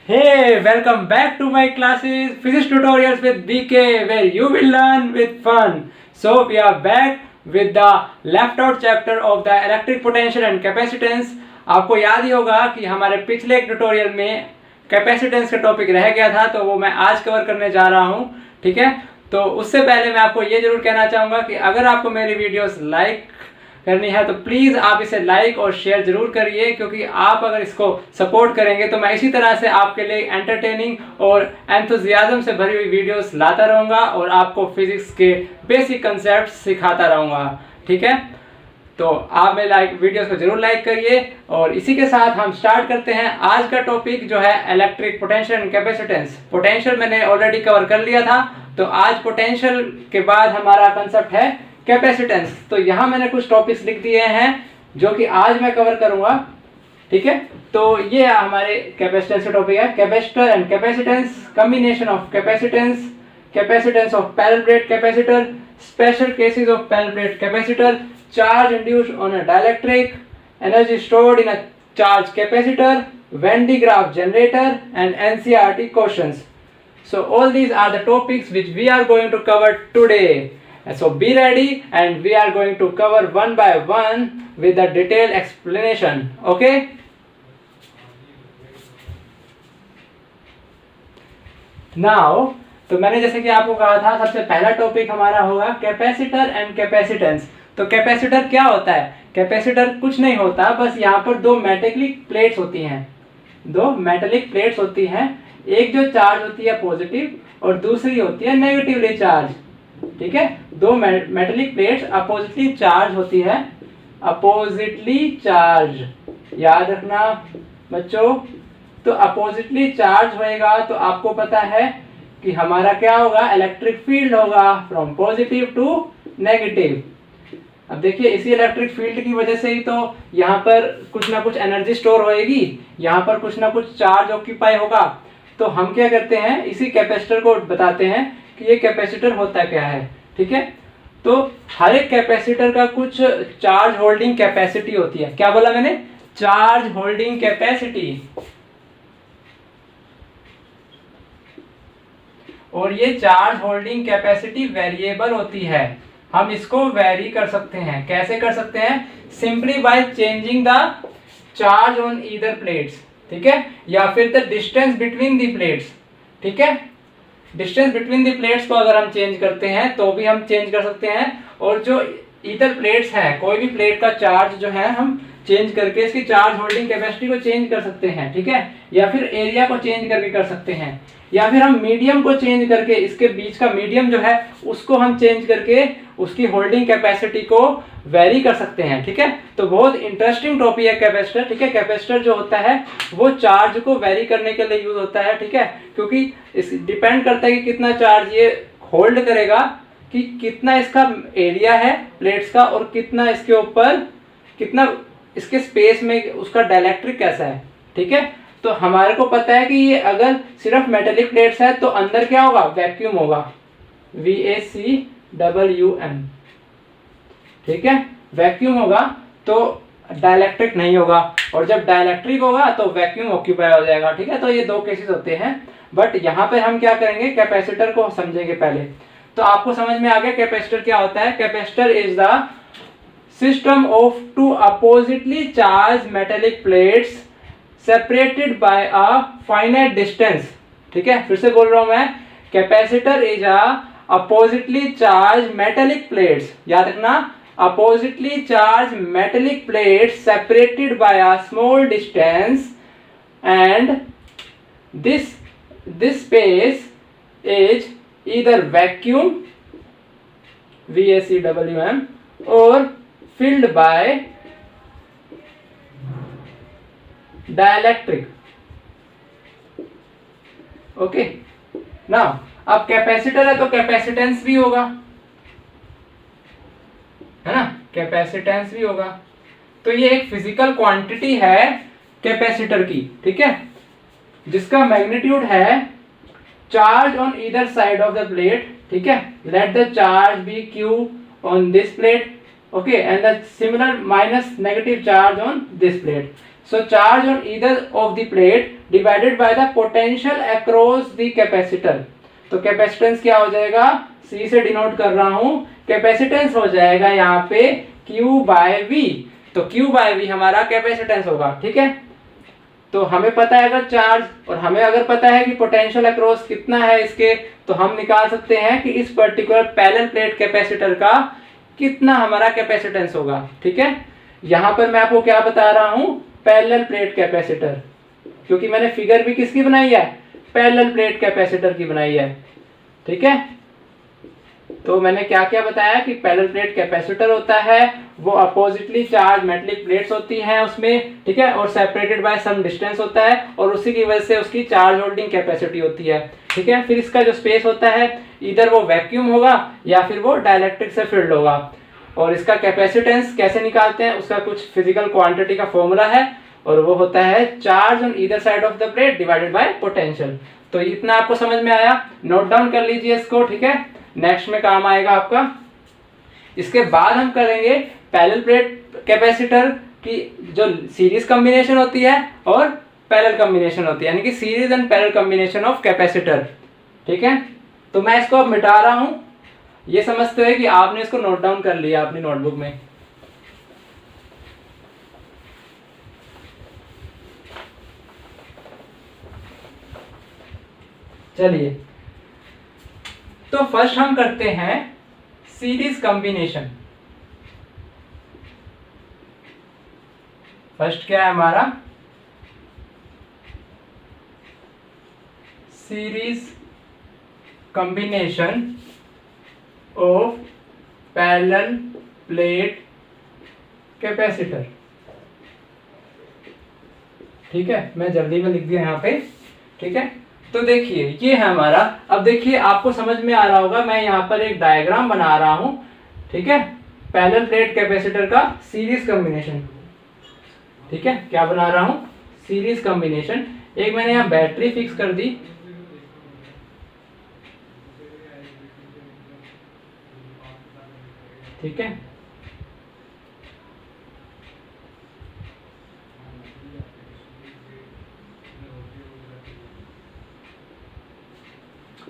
Hey, welcome back to my classes, physics tutorials with BK, where you will learn with fun. So we are back with the left out chapter of the electric potential and capacitance. आपको याद ही होगा कि हमारे पिछले एक tutorial में capacitance का topic रह गया था, तो वो मैं आज कवर करने जा रहा हूँ. ठीक है, तो उससे पहले मैं आपको ये जरूर कहना चाहूँगा कि अगर आपको मेरी वीडियोस लाइक करनी है तो प्लीज़ आप इसे लाइक और शेयर जरूर करिए, क्योंकि आप अगर इसको सपोर्ट करेंगे तो मैं इसी तरह से आपके लिए एंटरटेनिंग और एंथुजियाज्म से भरी हुई वीडियोस लाता रहूँगा और आपको फिजिक्स के बेसिक कंसेप्ट सिखाता रहूँगा. ठीक है, तो आप मेरे वीडियोस को जरूर लाइक करिए. और इसी के साथ हम स्टार्ट करते हैं. आज का टॉपिक जो है electric potential and capacitance. Potential मैंने ऑलरेडी कवर कर लिया था, तो आज पोटेंशियल के बाद हमारा कंसेप्ट है कैपेसिटेंस. तो यहाँ मैंने कुछ टॉपिक्स लिख दिए हैं जो कि आज मैं कवर करूंगा. ठीक है, तो ये हमारे कैपेसिटेंस का टॉपिक है. Capacitor and capacitance, combination of capacitance, capacitance of parallel plate capacitor, special cases of parallel plate capacitor, charge induced on a dielectric, energy stored in a charge capacitor, when digraph generator and NCERT questions. So all these are the topics which we are going to cover today. So be ready and we are going to cover one by one with the detailed explanation. Okay? Now, तो मैंने जैसे कि आपको कहा था सबसे पहला topic हमारा होगा कैपेसिटर एंड कैपेसिटेंस. तो कैपेसिटर क्या होता है? कैपेसिटर कुछ नहीं होता, बस यहाँ पर दो मेटेलिक प्लेट्स होती हैं. दो मेटेलिक प्लेट्स होती हैं, एक जो चार्ज होती है पॉजिटिव और दूसरी होती है नेगेटिवली चार्ज. ठीक है, दो मेटेलिक प्लेट्स अपोजिटली चार्ज होती है. अपोजिटली चार्ज याद रखना बच्चों. तो अपोजिटली चार्ज होएगा तो आपको पता है कि हमारा क्या होगा, इलेक्ट्रिक फील्ड होगा फ्रॉम पॉजिटिव टू नेगेटिव. अब देखिए, इसी इलेक्ट्रिक फील्ड की वजह से ही तो यहाँ पर कुछ ना कुछ एनर्जी स्टोर होएगी, यहाँ पर कुछ ना कुछ चार्ज ऑक्यूपाई होगा. तो हम क्या करते हैं, इसी कैपेसिटर को बताते हैं कि ये कैपेसिटर होता क्या है. ठीक है, तो हर एक कैपेसिटर का कुछ चार्ज होल्डिंग कैपेसिटी होती है. क्या बोला मैंने? Charge holding capacity. और ये चार्ज होल्डिंग कैपेसिटी वेरिएबल होती है. हम इसको वेरी कर सकते हैं. कैसे कर सकते हैं? Simply by changing the charge on either plates. ठीक है, या फिर the distance between the plates. ठीक है, डिस्टेंस बिटवीन द प्लेट्स को अगर हम चेंज करते हैं तो भी हम चेंज कर सकते हैं. और जो ईदर प्लेट्स हैं, कोई भी प्लेट का चार्ज जो है हम चेंज करके इसकी चार्ज होल्डिंग कैपेसिटी को चेंज कर सकते हैं. ठीक है, या फिर एरिया को चेंज करके कर सकते हैं, या फिर हम मीडियम को चेंज करके, इसके बीच का मीडियम जो है उसको हम चेंज करके उसकी होल्डिंग कैपेसिटी को वेरी कर सकते हैं. ठीक है, तो बहुत इंटरेस्टिंग टॉपिक है कैपेसिटर. ठीक है, कैपेसिटर जो होता है वो चार्ज को वेरी करने के लिए यूज होता है. ठीक है, क्योंकि इस डिपेंड करता है कि कितना चार्ज ये होल्ड करेगा, कि कितना इसका एरिया है प्लेट्स का और कितना इसके ऊपर, कितना इसके स्पेस में उसका डाइलेक्ट्रिक कैसा है. ठीक है, तो हमारे को पता है कि ये अगर सिर्फ मेटेलिक प्लेट्स है तो अंदर क्या होगा, वैक्यूम होगा. VACWM. ठीक है, वैक्यूम होगा तो डाइलेक्ट्रिक नहीं होगा, और जब डाइलेक्ट्रिक होगा तो वैक्यूम ऑक्यूपाई हो जाएगा. ठीक है, तो ये दो केसेस होते हैं. बट यहाँ पे हम क्या करेंगे, कैपेसिटर को समझेंगे पहले. तो आपको समझ में आ गया कैपेसिटर क्या होता है. Capacitor is the system of two oppositely charge metallic plates separated by a finite distance. ठीक है, फिर से बोल रहा हूं मैं, capacitor is a oppositely charge metallic plates. याद रखना, oppositely charge metallic plates separated by a small distance, and this space is either vacuum VACWM or filled by dielectric. Okay, now अब कैपेसिटर है तो कैपेसिटेंस भी होगा, है ना, capacitance भी होगा. तो ये एक फिजिकल क्वांटिटी है कैपेसिटर की. ठीक है, जिसका मैग्नीट्यूड है charge on either side of the plate. ठीक है, let the charge be Q on this plate. Okay, and the similar minus negative charge on this plate. So charge on either of the plate divided by the potential across the capacitor. तो capacitance क्या हो जाएगा, C से denote कर रहा हूं, capacitance हो जाएगा यहाँ पे Q बाय V। तो Q बाय V हमारा कैपेसिटेंस होगा, ठीक है। तो हमें पता है अगर चार्ज, और हमें अगर पता है कि पोटेंशियल अक्रॉस कितना है इसके, तो हम निकाल सकते हैं कि इस पर्टिकुलर पैरेलल प्लेट कैपेसिटर का कितना हमारा कैपेसिटेंस होगा, ठीक है। यहाँ पर मैं आपको क्या बता रहा हूँ, पैरेलल प्लेट कैपेसिटर, क्योंकि मैंने फिगर भी किसकी बनाई है, पैरेलल प्लेट कैपेसिटर की बनाई है, ठीक है। तो मैंने क्या क्या बताया कि पैरेलल प्लेट कैपेसिटर होता है, वो अपोजिटली चार्ज मेटलिक प्लेट्स होती हैं उसमें, ठीक है, और सेपरेटेड बाय सम डिस्टेंस होता है, और उसी की वजह से उसकी चार्ज होल्डिंग कैपेसिटी होती है, ठीक है। फिर इसका जो स्पेस होता है, इधर वो वैक्यूम होगा या फिर वो डाइलेक्ट्रिक से फिल्ड होगा। और इसका कैपेसिटेंस कैसे निकालते हैं, उसका कुछ फिजिकल क्वांटिटी का फॉर्मूला है, और वो होता है charge on either side of the plate divided bye potential. तो इतना आपको समझ में आया, नोट डाउन कर लीजिए इसको, ठीक है, नेक्स्ट में काम आएगा आपका। इसके बाद हम करेंगे पैरेलल प्लेट कैपेसिटर की जो सीरीज कॉम्बिनेशन होती है और पैरेलल कॉम्बिनेशन होती है, यानी कि series and parallel combination of capacitor, ठीक है। तो मैं इसको अब मिटा रहा हूं, ये समझते हुए कि आपने इसको नोट डाउन कर लिया अपनी नोटबुक में। चलिए, तो फर्स्ट हम करते हैं सीरीज कॉम्बिनेशन। फर्स्ट क्या है हमारा, series combination of parallel plate capacitor, ठीक है। मैं जल्दी में लिख दिया यहाँ पे, ठीक है। तो देखिए ये है हमारा, अब देखिए आपको समझ में आ रहा होगा, मैं यहाँ पर एक डायग्राम बना रहा हूँ, ठीक है, पैरेलल प्लेट कैपेसिटर का सीरीज कॉम्बिनेशन, ठीक है। क्या बना रहा हूँ, सीरीज कॉम्बिनेशन। एक मैंने यहाँ बैटरी फिक्स कर दी, ठीक है।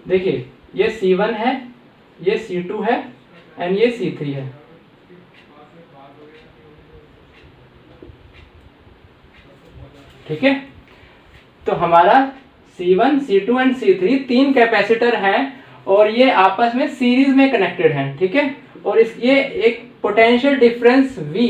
देखिए ये C1 है, ये C2 है एंड ये C3 है, ठीक है। तो हमारा C1, C2 एंड C3 तीन कैपेसिटर हैं और ये आपस में सीरीज में कनेक्टेड हैं, ठीक है। और इस ये एक पोटेंशियल डिफरेंस V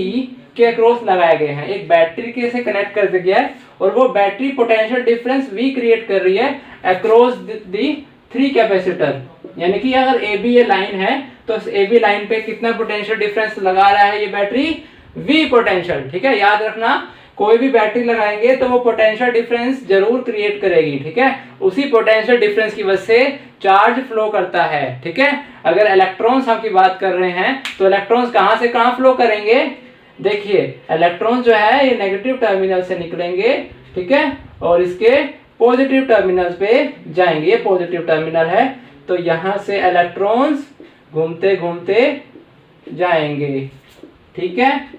के अक्रॉस लगाए गए हैं, एक बैटरी के से कनेक्ट कर दिया गया है और वो battery potential difference V create कर रही है अक्रॉस दी थ्री कैपेसिटर। यानी कि अगर AB ये लाइन है तो इस AB लाइन पे कितना पोटेंशियल डिफरेंस लगा रहा है ये बैटरी, V पोटेंशियल, ठीक है। याद रखना कोई भी बैटरी लगाएंगे तो वो पोटेंशियल डिफरेंस जरूर क्रिएट करेगी, ठीक है। उसी पोटेंशियल डिफरेंस की वजह से चार्ज फ्लो करता है, ठीक है। अगर इलेक्ट्रॉन्स हम की बात कर रहे हैं तो इलेक्ट्रॉन्स कहां से कहां फ्लो करेंगे, देखिए इलेक्ट्रॉन जो है ये नेगेटिव टर्मिनल से निकलेंगे, ठीक है, और इसके पॉजिटिव टर्मिनल पे जाएंगे। ये पॉजिटिव टर्मिनल है तो यहां से इलेक्ट्रॉन्स घूमते घूमते जाएंगे, ठीक है।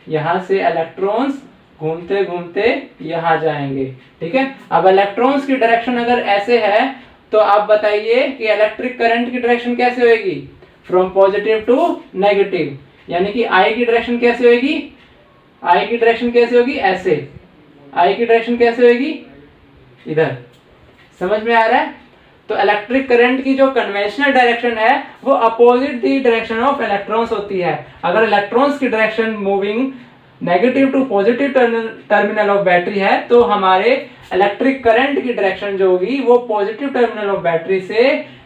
यहां से इलेक्ट्रॉन्स घूमते घूमते यहां जाएंगे, ठीक है। अब इलेक्ट्रॉन्स की डायरेक्शन अगर ऐसे है तो आप बताइए कि इलेक्ट्रिक करंट की डायरेक्शन कैसे होगी, फ्रॉम पॉजिटिव टू नेगेटिव। यानी कि आई की डायरेक्शन कैसे होगी, आई की डायरेक्शन कैसे होगी, ऐसे। आई की डायरेक्शन कैसे होगी, इधर। समझ में आ रहा है। तो इलेक्ट्रिक करंट की जो कन्वेंशनल डायरेक्शन है वो opposite the direction of electrons होती है। अगर इलेक्ट्रॉन्स की direction moving negative to positive terminal of battery है तो हमारे इलेक्ट्रिक करंट की डायरेक्शन जो होगी वो पॉजिटिव टर्मिनल ऑफ बैटरी से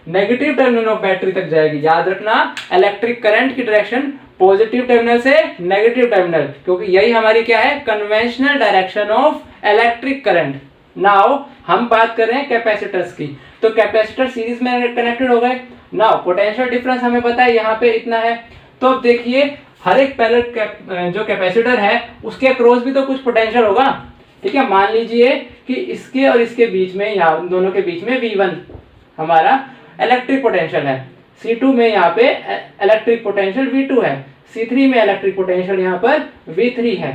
नेगेटिव टर्मिनल ऑफ बैटरी तक जाएगी। याद रखना इलेक्ट्रिक करंट की डायरेक्शन पॉजिटिव टर्मिनल से नेगेटिव टर्मिनल, क्योंकि यही हमारी क्या है, conventional direction of electric current. Now हम बात कर रहे हैं कैपेसिटर्स की, तो कैपेसिटर सीरीज में कनेक्टेड हो गए। नाउ पोटेंशियल डिफरेंस हमें पता है यहाँ पे इतना है, तो अब देखिए हर एक पैरेलल जो कैपेसिटर है उसके अक्रॉस भी तो कुछ पोटेंशियल होगा, ठीक है। मान लीजिए कि इसके और इसके बीच में, यहाँ दोनों के बीच में V1 हमारा इलेक्ट्रिक पोटेंशियल है, C2 में यहाँ पे इलेक्ट्रिक पोटेंशियल V2 है, C3 में इलेक्ट्रिक पोटेंशियल यहाँ पर V3 है।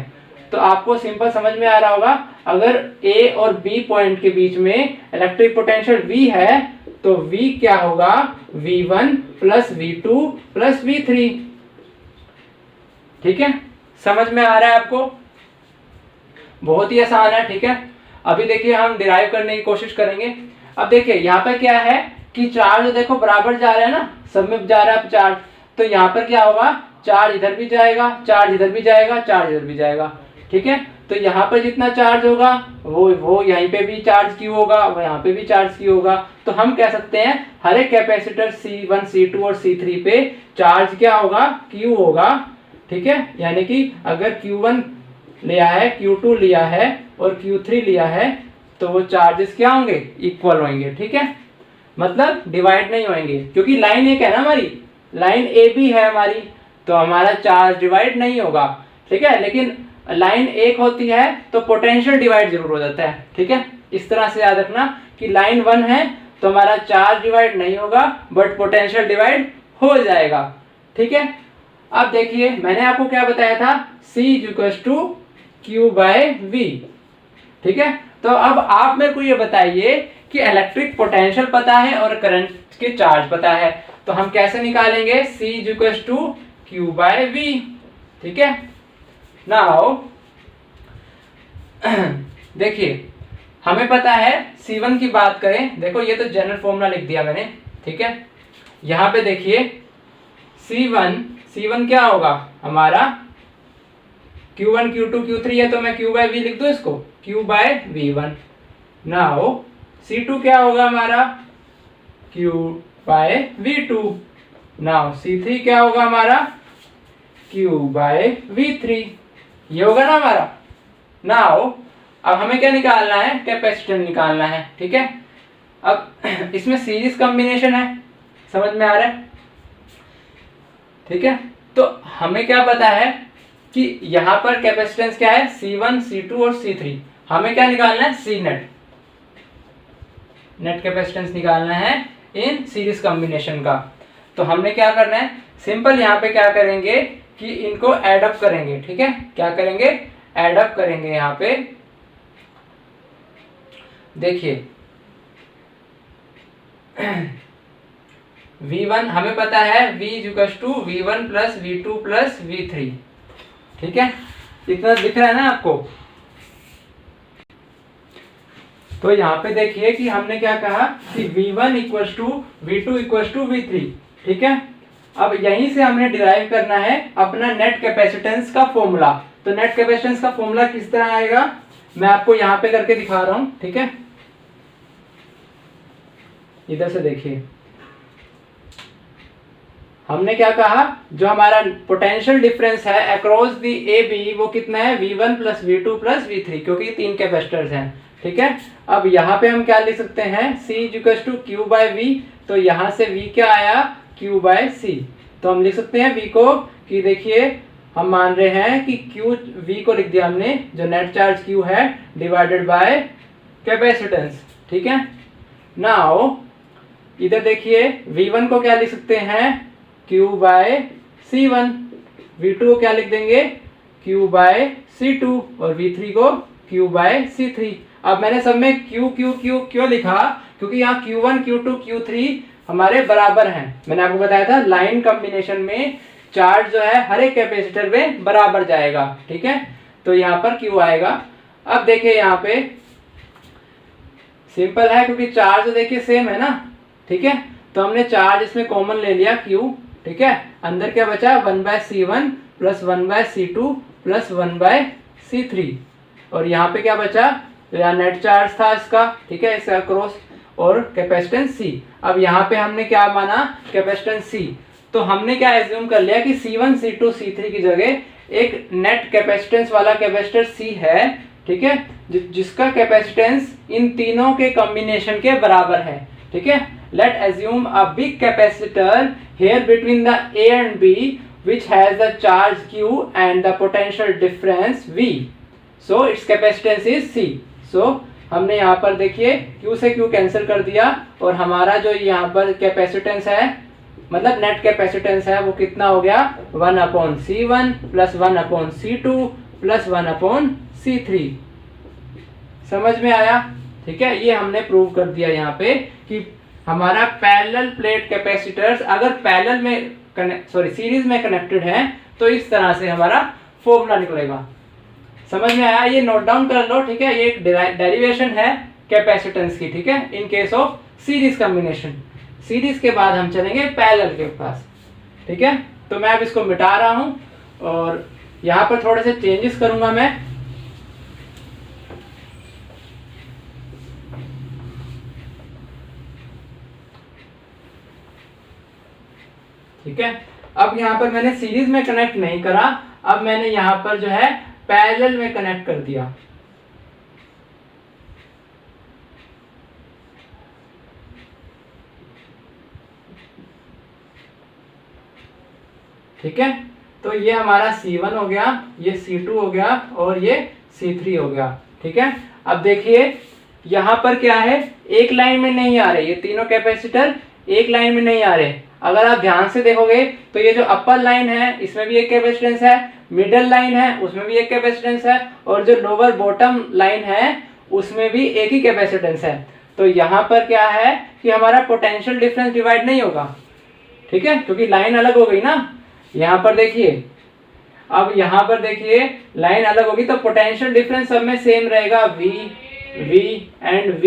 तो आपको सिंपल समझ में आ रहा होगा, अगर A और B पॉइंट के बीच में इलेक्ट्रिक पोटेंशियल V है तो V क्या होगा, V1 plus V2 plus V3। ठीक है, समझ में आ रहा है आपको? बहुत ही आसान है। ठीक है, अभी देखिए हम डिराइव करने की कोशिश करेंगे। अब देखिए यहाँ पर क्या है कि चार्ज देखो बराबर जा रहा है ना, सब में जा रहा है चार्ज, तो यहाँ पर क्या होगा, चार्ज इधर भी जाएगा, चार्ज इधर भी जाएगा, चार्ज इधर भी जाएगा। ठीक है, तो यहाँ पर जितना चार्ज होगा वो यहीं पे भी चार्ज क्यू होगा, वो यहाँ पे भी चार्ज क्यू होगा। तो हम कह सकते हैं हर एक कैपेसिटर C1, C2 और C3 पे चार्ज क्या होगा, क्यू होगा। ठीक है, यानी कि अगर Q1 लिया है, Q2 लिया है और Q3 लिया है तो वो चार्जेस क्या होंगे, इक्वल होंगे। ठीक है, मतलब डिवाइड नहीं होंगे, क्योंकि लाइन एक है ना हमारी, लाइन ए बी है हमारी, तो हमारा चार्ज डिवाइड नहीं होगा। ठीक है, लेकिन लाइन एक होती है तो पोटेंशियल डिवाइड जरूर हो जाता है। ठीक है, इस तरह से याद रखना कि लाइन 1 है तो हमारा चार्ज डिवाइड नहीं होगा बट पोटेंशियल डिवाइड हो जाएगा। ठीक है, अब देखिए मैंने आपको क्या बताया था, C = Q/V। ठीक है, तो अब आप मेरे को ये बताइए कि इलेक्ट्रिक पोटेंशियल पता है और करंट के चार्ज पता है, तो हम कैसे निकालेंगे, C = Q/V। ठीक है, नाउ देखिए हमें पता है C1 की बात करें, देखो ये तो जनरल फॉर्मूला लिख दिया मैंने। ठीक है, यहाँ पे देखिए C1 क्या होगा हमारा, Q1 Q2 Q3 है तो मैं Q/V लिख दूं इसको, Q/V1। नाउ C2 क्या होगा हमारा, Q/V2। नाउ C3 क्या होगा हमारा, Q/V3। ये होगा ना हमारा। नाउ अब हमें क्या निकालना है, कैपेसिटेंस निकालना है। ठीक है, अब इसमें सीरीज कॉम्बिनेशन है, समझ में आ रहा है? ठीक है, तो हमें क्या पता है कि यहाँ पर कैपेसिटेंस क्या है, C1, C2 और C3। हमें क्या निकालना है, C नेट कैपेसिटेंस निकालना है इन सीरीज कॉम्बिनेशन का। तो हमने क्या करना है, सिंपल यहाँ पे क्या करेंगे कि इनको ऐड अप करेंगे। ठीक है, क्या करेंगे, ऐड अप करेंगे। यहाँ पे देखिए V1 हमें पता है, V = V1 plus V2 plus V3। ठीक है, इतना दिख रहा है ना आपको? तो यहाँ पे देखिए कि हमने क्या कहा कि V1 = V2 = V3। ठीक है, अब यहीं से हमने डिराइव करना है अपना नेट कैपेसिटेंस का फॉर्मूला। तो नेट कैपेसिटेंस का फॉर्मूला किस तरह आएगा, मैं आपको यहाँ पे करके दिखा रहा हूँ। ठीक है, इधर से देखिए हमने क्या कहा, जो हमारा पोटेंशियल डिफरेंस है अक्रॉस दी ए बी वो कितना है, V1 plus V2 plus V3, क्योंकि 3 कैपेसिटर्स हैं। ठीक है, अब यहाँ पे हम क्या लिख सकते हैं, C = Q/V। तो यहाँ से V क्या आया, Q/C। तो हम लिख सकते हैं V को कि देखिए हम मान रहे हैं कि V को लिख दिया हमने, जो नेट चार्ज Q है डिवाइडेड बाय कैपेसिटेंस। ठीक है, नाउ इधर देखिए V1 को क्या लिख सकते हैं, Q/C1। V2 को क्या लिख देंगे, Q/C2 और V3 को Q/C3। अब मैंने सब में Q क्यों लिखा, क्योंकि यहाँ Q1 Q2 Q3 हमारे बराबर हैं। मैंने आपको बताया था लाइन कॉम्बिनेशन में चार्ज जो है हर एक कैपेसिटर में बराबर जाएगा। ठीक है, तो यहाँ पर Q आएगा। अब देखिए यहाँ पे सिंपल है, क्योंकि चार्ज देखिए सेम है ना। ठीक है, तो हमने चार्ज इसमें कॉमन ले लिया Q। ठीक है, अंदर क्या बचा, 1/C1 plus 1/C2 plus 1/C3। और यहाँ पे क्या बचा, तो यहाँ नेट चार्ज था इसका। ठीक है, इसका क्रॉस और कैपेसिटेंस C। अब यहाँ पे हमने क्या माना, कैपेसिटेंस C। तो हमने क्या एज्यूम कर लिया कि C1 C2 C3 की जगह एक नेट कैपेसिटेंस वाला कैपेसिटर C है। ठीक है, जिसका कैपेसिटेंस इन तीनों के कॉम्बिनेशन के बराबर है। ठीक है, late assume a big capacitor here between the A and B which has the charge Q and the potential difference V. So its capacitance is C. So हमने यहाँ पर देखिए Q से Q कैंसिल कर दिया और हमारा जो यहाँ पर कैपेसिटेंस है मतलब नेट कैपेसिटेंस है वो कितना हो गया 1/C1 plus 1/C2 plus 1/C3। समझ में आया? ठीक है, ये हमने प्रूव कर दिया यहाँ पे कि हमारा पैरेलल प्लेट कैपेसिटर्स अगर पैरेलल में सीरीज में कनेक्टेड है तो इस तरह से हमारा फॉर्मूला निकलेगा। समझ में आया? ये नोट डाउन कर लो। ठीक है, ये एक डेरिवेशन है कैपेसिटेंस की। ठीक है, in case of series combination. Series के बाद हम चलेंगे पैरेलल के पास। ठीक है, तो मैं अब इसको मिटा रहा हूं और यहाँ पर थोड़े से चेंजेस करूंगा मैं। ठीक है, अब यहाँ पर मैंने सीरीज में कनेक्ट नहीं करा, अब मैंने यहाँ पर जो है पैरेलल में कनेक्ट कर दिया। ठीक है, तो ये हमारा C1 हो गया, ये C2 हो गया और ये C3 हो गया। ठीक है, अब देखिए यहाँ पर क्या है, एक लाइन में नहीं आ रहे, ये तीनों कैपेसिटर एक लाइन में नहीं आ रहे। अगर आप ध्यान से देखोगे तो ये जो अपर लाइन है इसमें भी एक कैपेसिटेंस है, मिडल लाइन है उसमें भी एक कैपेसिटेंस है और जो लोअर बॉटम लाइन है उसमें भी एक ही कैपेसिटेंस है। तो यहाँ पर क्या है कि हमारा पोटेंशियल डिफरेंस डिवाइड नहीं होगा। ठीक है, क्योंकि लाइन अलग हो गई ना। यहाँ पर देखिए, अब यहाँ पर देखिए लाइन अलग होगी तो पोटेंशियल डिफरेंस सब में सेम रहेगा, V एंड V।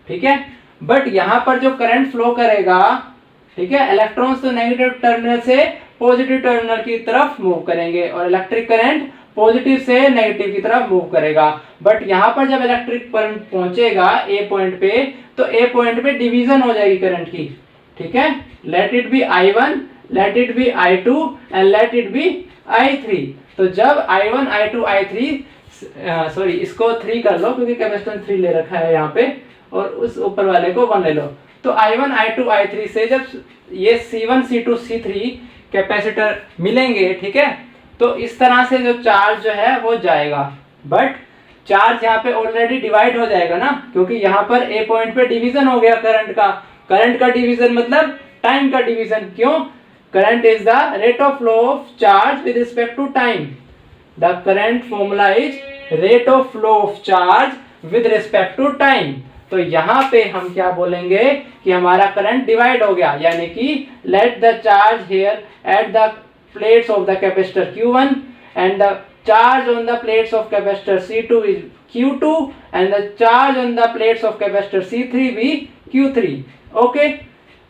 ठीक है, बट यहाँ पर जो करंट फ्लो करेगा, ठीक है, इलेक्ट्रॉन्स तो नेगेटिव टर्मिनल से पॉजिटिव टर्मिनल की तरफ मूव करेंगे और इलेक्ट्रिक करंट पॉजिटिव से नेगेटिव की तरफ मूव करेगा। बट यहाँ पर जब इलेक्ट्रिक करंट पहुंचेगा ए पॉइंट पे तो ए पॉइंट पे डिवीजन हो जाएगी करंट की। ठीक है, let it be I1, let it be I2 and let it be I3। तो जब I1 I2 I3 सॉरी इसको 3 कर लो क्योंकि कैपेसिटेंस 3 ले रखा है यहाँ पे और उस ऊपर वाले को 1 ले लो। तो I1 I2 I3 से जब ये C1 C2 C3 कैपेसिटर मिलेंगे, ठीक है, तो इस तरह से जो चार्ज जो है वो जाएगा। बट चार्ज यहाँ पे ऑलरेडी डिवाइड हो जाएगा ना, क्योंकि यहाँ पर ए पॉइंट पे डिवीजन हो गया करंट का डिवीजन मतलब टाइम का डिवीजन। क्यों? Current is the rate of flow of charge with respect to time. The current formula is rate of flow of charge with respect to time. तो यहाँ पे हम क्या बोलेंगे कि हमारा करंट डिवाइड हो गया, यानी कि late the charge here at the plates of the capacitor Q1 and the charge on the plates of capacitor C2 is Q2 and the charge on the plates of capacitor C3 भी Q3। Okay,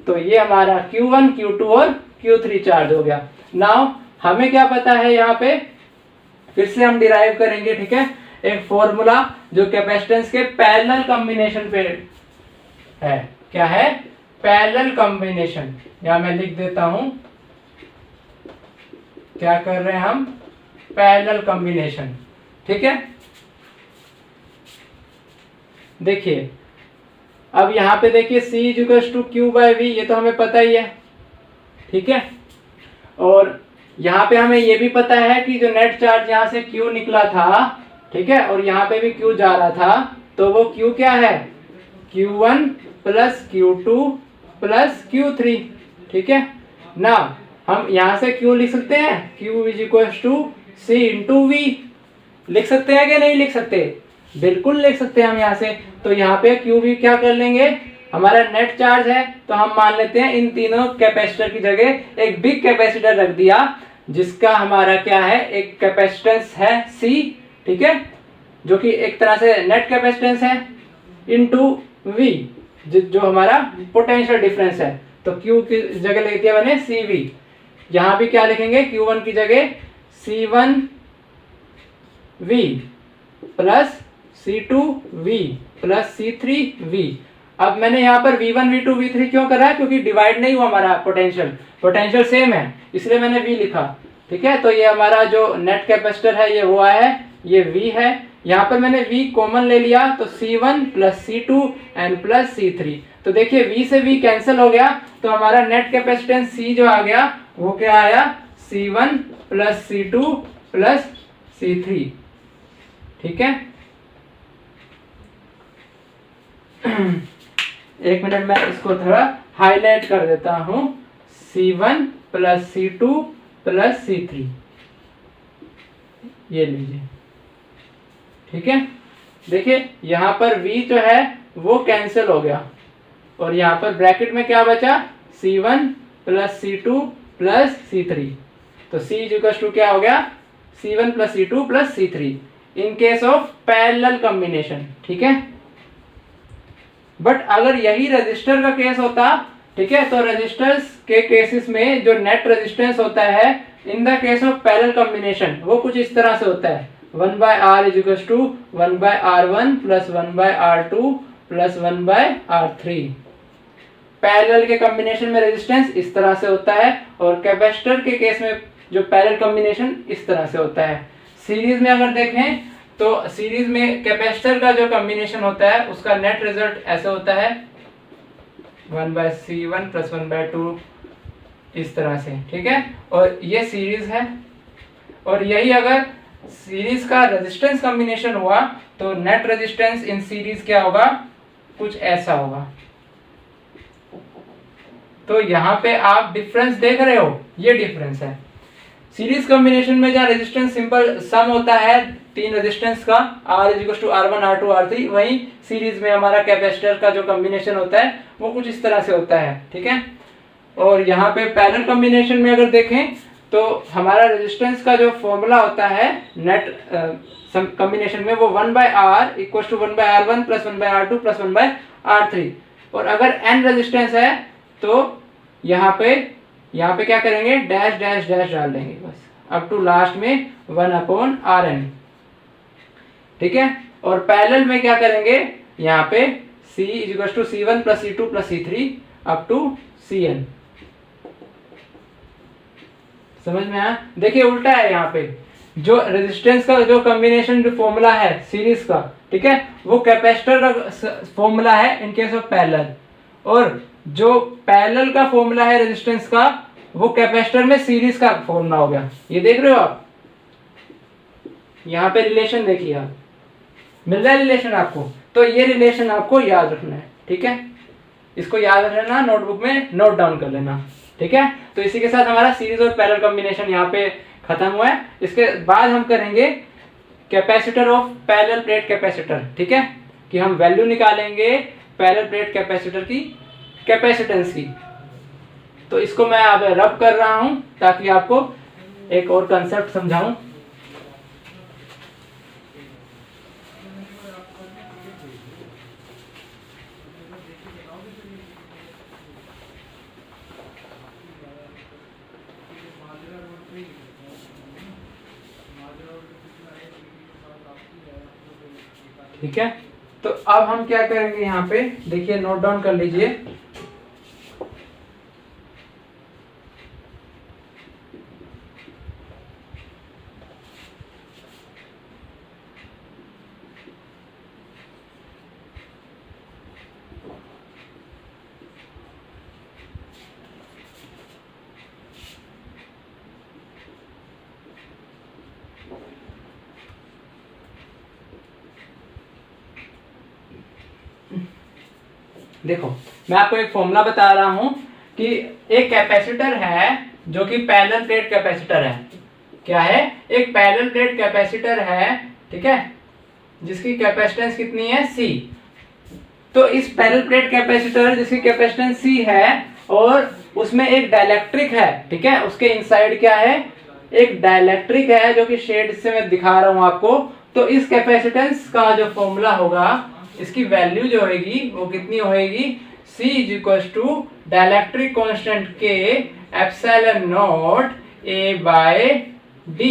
तो ये हमारा Q1 Q2 और Q3 charge हो गया। Now हमें क्या पता है, यहाँ पे फिर से हम डिराइव करेंगे। ठीक है, एक फॉर्मूला जो कैपेसिटेंस के पैरेलल कॉम्बिनेशन पे है। क्या है? Parallel combination. यहाँ मैं लिख देता हूं, क्या कर रहे हैं हम, पैरेलल कॉम्बिनेशन। ठीक है, देखिए अब यहाँ पे देखिए C = Q/V, ये तो हमें पता ही है। ठीक है, और यहाँ पे हमें ये भी पता है कि जो नेट चार्ज यहाँ से Q निकला था, ठीक है, और यहाँ पे भी Q जा रहा था, तो वो Q क्या है, Q1 + Q2 + Q3। ठीक है ना, हम यहाँ से Q लिख सकते हैं, Q = C × V। लिख सकते हैं कि नहीं लिख सकते? बिल्कुल लिख सकते हैं हम यहाँ से। तो यहाँ पे Q भी क्या कर लेंगे, हमारा नेट चार्ज है, तो हम मान लेते हैं इन तीनों कैपेसिटर की जगह एक बिग कैपेसिटर रख दिया, जिसका हमारा क्या है, एक कैपेसिटेंस है C। ठीक है, जो कि एक तरह से नेट कैपेसिटेंस है इनटू V, जो हमारा पोटेंशियल डिफरेंस है। तो Q की जगह लिख दिया मैंने CV। यहाँ भी क्या लिखेंगे, Q1 की जगह C1V plus C2V plus C3V। अब मैंने यहाँ पर V1 V2 V3 क्यों करा है, क्योंकि डिवाइड नहीं हुआ हमारा पोटेंशियल सेम है, इसलिए मैंने V लिखा। ठीक है, तो ये हमारा जो नेट कैपेसिटर है ये हुआ है, ये V है। यहाँ पर मैंने V कॉमन ले लिया, तो C1 plus C2 and plus C3। तो देखिए V से V कैंसिल हो गया, तो हमारा नेट कैपेसिटेंस C जो आ गया वो क्या आया, C1 plus C2 plus C3। ठीक है, एक मिनट मैं इसको थोड़ा हाईलाइट कर देता हूं, C1 plus C2 plus C3, ये लीजिए। ठीक है, देखिए यहाँ पर V जो है वो कैंसिल हो गया और यहाँ पर ब्रैकेट में क्या बचा, C1 plus C2 plus C3। तो C इक्वल्स टू क्या हो गया, C1 plus C2 plus C3 in case of parallel combination. ठीक है, बट अगर यही रजिस्टर का केस होता, ठीक है, तो रजिस्टर्स के केसेस में जो नेट रेजिस्टेंस होता है in the case of parallel combination वो कुछ इस तरह से होता है, 1/R is equals to 1/R1 plus 1/R2 plus 1/R3। Parallel के कॉम्बिनेशन में रेजिस्टेंस इस तरह से होता है और कैपेसिटर के केस में जो पैरेलल कॉम्बिनेशन इस तरह से होता है। सीरीज में अगर देखें तो सीरीज में कैपेसिटर का जो कॉम्बिनेशन होता है उसका नेट रिजल्ट ऐसे होता है 1/C1 प्लस 1/2 इस तरह से। ठीक है, और ये सीरीज है और यही अगर सीरीज का रेजिस्टेंस कॉम्बिनेशन हुआ तो नेट रेजिस्टेंस इन सीरीज क्या होगा, कुछ ऐसा होगा। तो यहाँ पे आप डिफरेंस देख रहे हो, ये डिफरेंस है। सीरीज कॉम्बिनेशन में जहाँ रेजिस्टेंस सिंपल सम होता है तीन रेजिस्टेंस का R is equal to R1 R2 R3, वहीं सीरीज में हमारा कैपेसिटर का जो कॉम्बिनेशन होता है वो कुछ इस तरह से होता है। ठीक है, और यहाँ पे पैरेलल कॉम्बिनेशन में अगर देखें तो हमारा रेजिस्टेंस का जो फॉर्मूला होता है नेट कॉम्बिनेशन में वो 1/R equal to 1/R1 plus 1/R2 plus 1/R3। और अगर n रेजिस्टेंस है तो यहाँ पे क्या करेंगे, डैश डैश डैश डाल देंगे बस, अप टू लास्ट में 1/Rn। ठीक है, और पैरेलल में क्या करेंगे, यहाँ पे C is equal to C1 plus C2 plus C3 up to Cn। समझ में आया? देखिए उल्टा है, यहाँ पे जो रेजिस्टेंस का जो कॉम्बिनेशन जो फॉर्मूला है सीरीज का, ठीक है, वो कैपेसिटर का फॉर्मूला है इन केस ऑफ पैरेलल, और जो पैरेलल का फॉर्मूला है रेजिस्टेंस का वो कैपेसिटर में सीरीज का फॉर्मूला हो गया। ये देख रहे हो आप, यहाँ पे रिलेशन देखिए आप, मिल रहा है रिलेशन आपको। तो ये रिलेशन आपको याद रखना है। ठीक है, इसको याद रखना, नोटबुक में नोट डाउन कर लेना। ठीक है, तो इसी के साथ हमारा सीरीज और पैरेलल कॉम्बिनेशन यहाँ पे खत्म हुआ है। इसके बाद हम करेंगे capacitor of parallel plate capacitor. ठीक है, कि हम वैल्यू निकालेंगे पैरेलल प्लेट कैपेसिटर की कैपेसिटेंस की। तो इसको मैं अब रब कर रहा हूं ताकि आपको एक और कंसेप्ट समझाऊं। ठीक है, तो अब हम क्या करेंगे, यहाँ पे देखिए नोट डाउन कर लीजिए। देखो मैं आपको एक फॉर्मूला बता रहा हूं कि एक कैपेसिटर है जो कि पैरेलल प्लेट कैपेसिटर है। क्या है, एक पैरेलल प्लेट कैपेसिटर है, ठीक है, जिसकी कैपेसिटेंस कितनी है, C। तो इस पैरेलल प्लेट कैपेसिटर जिसकी कैपेसिटेंस C है और उसमें एक डाइलेक्ट्रिक है, ठीक है, उसके इनसाइड क्या है, एक डाइलेक्ट्रिक है जो कि शेड से मैं दिखा रहा हूं आपको। तो इस कैपेसिटेंस का जो फॉर्मूला होगा, इसकी वैल्यू जो होगी वो कितनी होगी, C is equal to dielectric constant K epsilon naught A by D,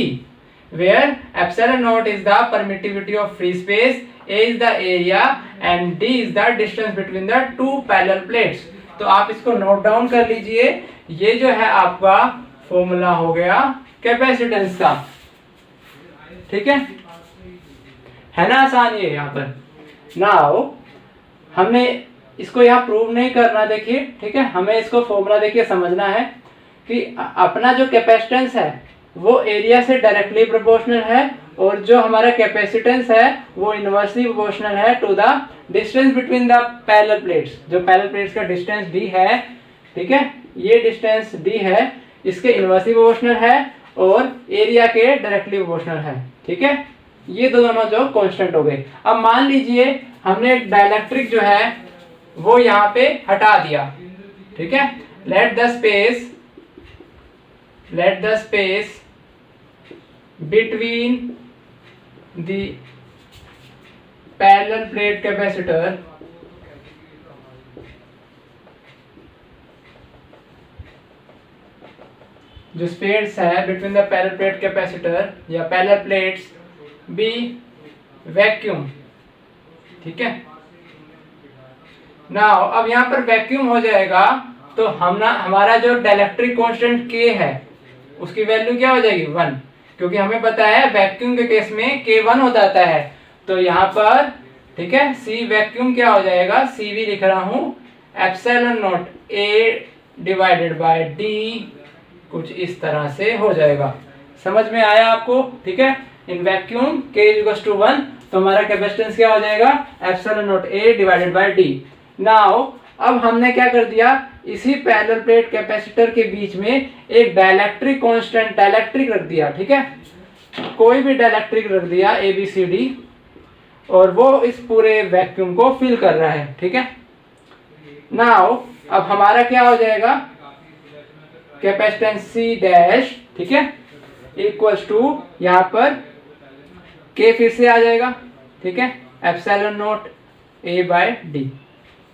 where epsilon naught is the permittivity of free space, A is the area and D is the distance between the two parallel plates। तो आप इसको note down कर लीजिए। ये जो है आपका formula हो गया कैपेसिटेंस का। ठीक है ना, आसान ये यहाँ पर। नाउ हमने इसको यहाँ प्रूव नहीं करना, देखिए, ठीक है, हमें इसको फॉर्मूला देखिए समझना है कि अपना जो कैपेसिटेंस है वो एरिया से डायरेक्टली प्रोपोर्शनल है और जो हमारा कैपेसिटेंस है वो इनवर्सली प्रोपोर्शनल है to the distance between the parallel plates. जो पैरेलल प्लेट्स का डिस्टेंस D है ठीक है, ये डिस्टेंस डी है, इसके इन्वर्सली प्रोपोर्शनल है और एरिया के डायरेक्टली प्रोपोर्शनल है। ठीक है, ये दोनों जो कांस्टेंट हो गए। अब मान लीजिए हमने डाइलेक्ट्रिक जो है वो यहाँ पे हटा दिया। ठीक है, let the space between the parallel plate capacitor जो स्पेस है between the parallel plate capacitor या पैरेलल प्लेट्स बी वैक्यूम। ठीक है, नाउ अब यहाँ पर वैक्यूम हो जाएगा तो हमारा जो डाइलेक्ट्रिक कांस्टेंट K है उसकी वैल्यू क्या हो जाएगी 1, क्योंकि हमें पता है वैक्यूम के केस में K 1 हो जाता है। तो यहाँ पर ठीक है C वैक्यूम क्या हो जाएगा, CV लिख रहा हूँ epsilon naught A divided by D, कुछ इस तरह से हो जाएगा। समझ में आया आपको? ठीक है, in vacuum K equals to 1 तो हमारा कैपेसिटेंस क्या हो जाएगा epsilon naught A divided by D। Now अब हमने क्या कर दिया, इसी पैरेलल प्लेट कैपेसिटर के बीच में एक डाइलेक्ट्रिक कांस्टेंट डाइलेक्ट्रिक रख दिया। ठीक है, कोई भी डाइलेक्ट्रिक रख दिया ABCD और वो इस पूरे वैक्यूम को फिल कर रहा है। ठीक है, नाउ अब हमारा क्या हो जाएगा कैपेसिटेंस C डैश, ठीक है, इक्वल्स टू यहाँ पर K फिर से आ जाएगा। ठीक है, epsilon naught A by D।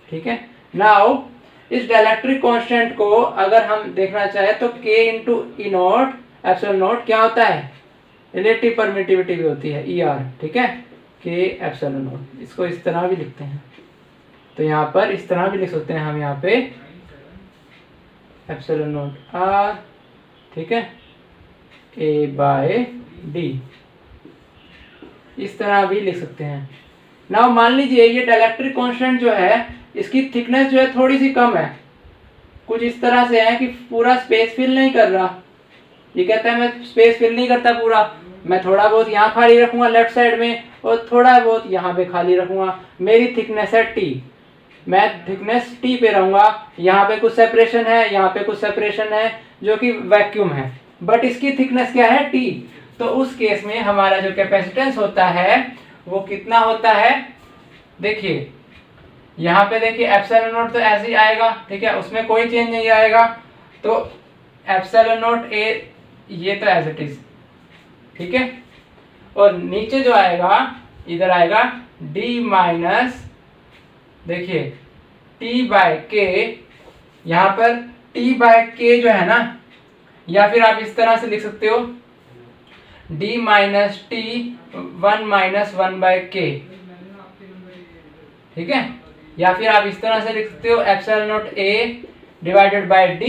ठीक है, नाउ इस डाइलेक्ट्रिक कांस्टेंट को अगर हम देखना चाहे तो K into E not epsilon not क्या होता है, रिलेटिव परमिटिविटी भी होती है ER। ठीक है, K एप्सिलॉन नॉट, इसको इस तरह भी लिखते हैं, तो यहाँ पर इस तरह भी लिख सकते हैं हम यहाँ पे एप्सिलॉन नॉट R, ठीक है, A बाय D, इस तरह भी लिख सकते हैं। नाउ मान लीजिए ये डाइलेक्ट्रिक कांस्टेंट जो है इसकी थिकनेस जो है थोड़ी सी कम है, कुछ इस तरह से है कि पूरा स्पेस फिल नहीं कर रहा। ये कहता है मैं स्पेस फिल नहीं करता पूरा, मैं थोड़ा बहुत यहाँ खाली रखूंगा लेफ्ट साइड में और थोड़ा बहुत यहाँ पे खाली रखूंगा। मेरी थिकनेस है T, मैं थिकनेस T पे रहूंगा, यहाँ पे कुछ सेपरेशन है, यहाँ पे कुछ सेपरेशन है जो कि वैक्यूम है, बट इसकी थिकनेस क्या है T। तो उस केस में हमारा जो कैपेसिटेंस होता है वो कितना होता है, देखिए यहाँ पे देखिए एप्सिलॉन नॉट तो ऐसे ही आएगा। ठीक है, उसमें कोई चेंज नहीं आएगा, तो एप्सिलॉन नॉट A ये तो एज इट इज। ठीक है, और नीचे जो आएगा इधर आएगा D माइनस देखिए T बाय K, यहाँ पर T बाय K जो है ना, या फिर आप इस तरह से लिख सकते हो D minus T 1 minus 1 by K। ठीक है, या फिर आप इस तरह से लिख सकते हो epsilon naught A divided by D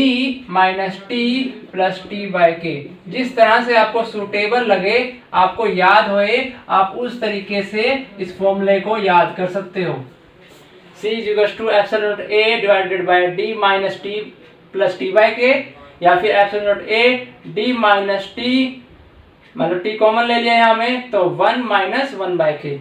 minus T plus T by K। जिस तरह से आपको सूटेबल लगे, आपको याद होए, आप उस तरीके से इस फॉर्मूले को याद कर सकते हो। C equals to epsilon naught A divided by D minus T plus T by K, या फिर epsilon naught A D minus T, मतलब T कॉमन ले लिया यहाँ में, तो 1 माइनस 1 बाय K।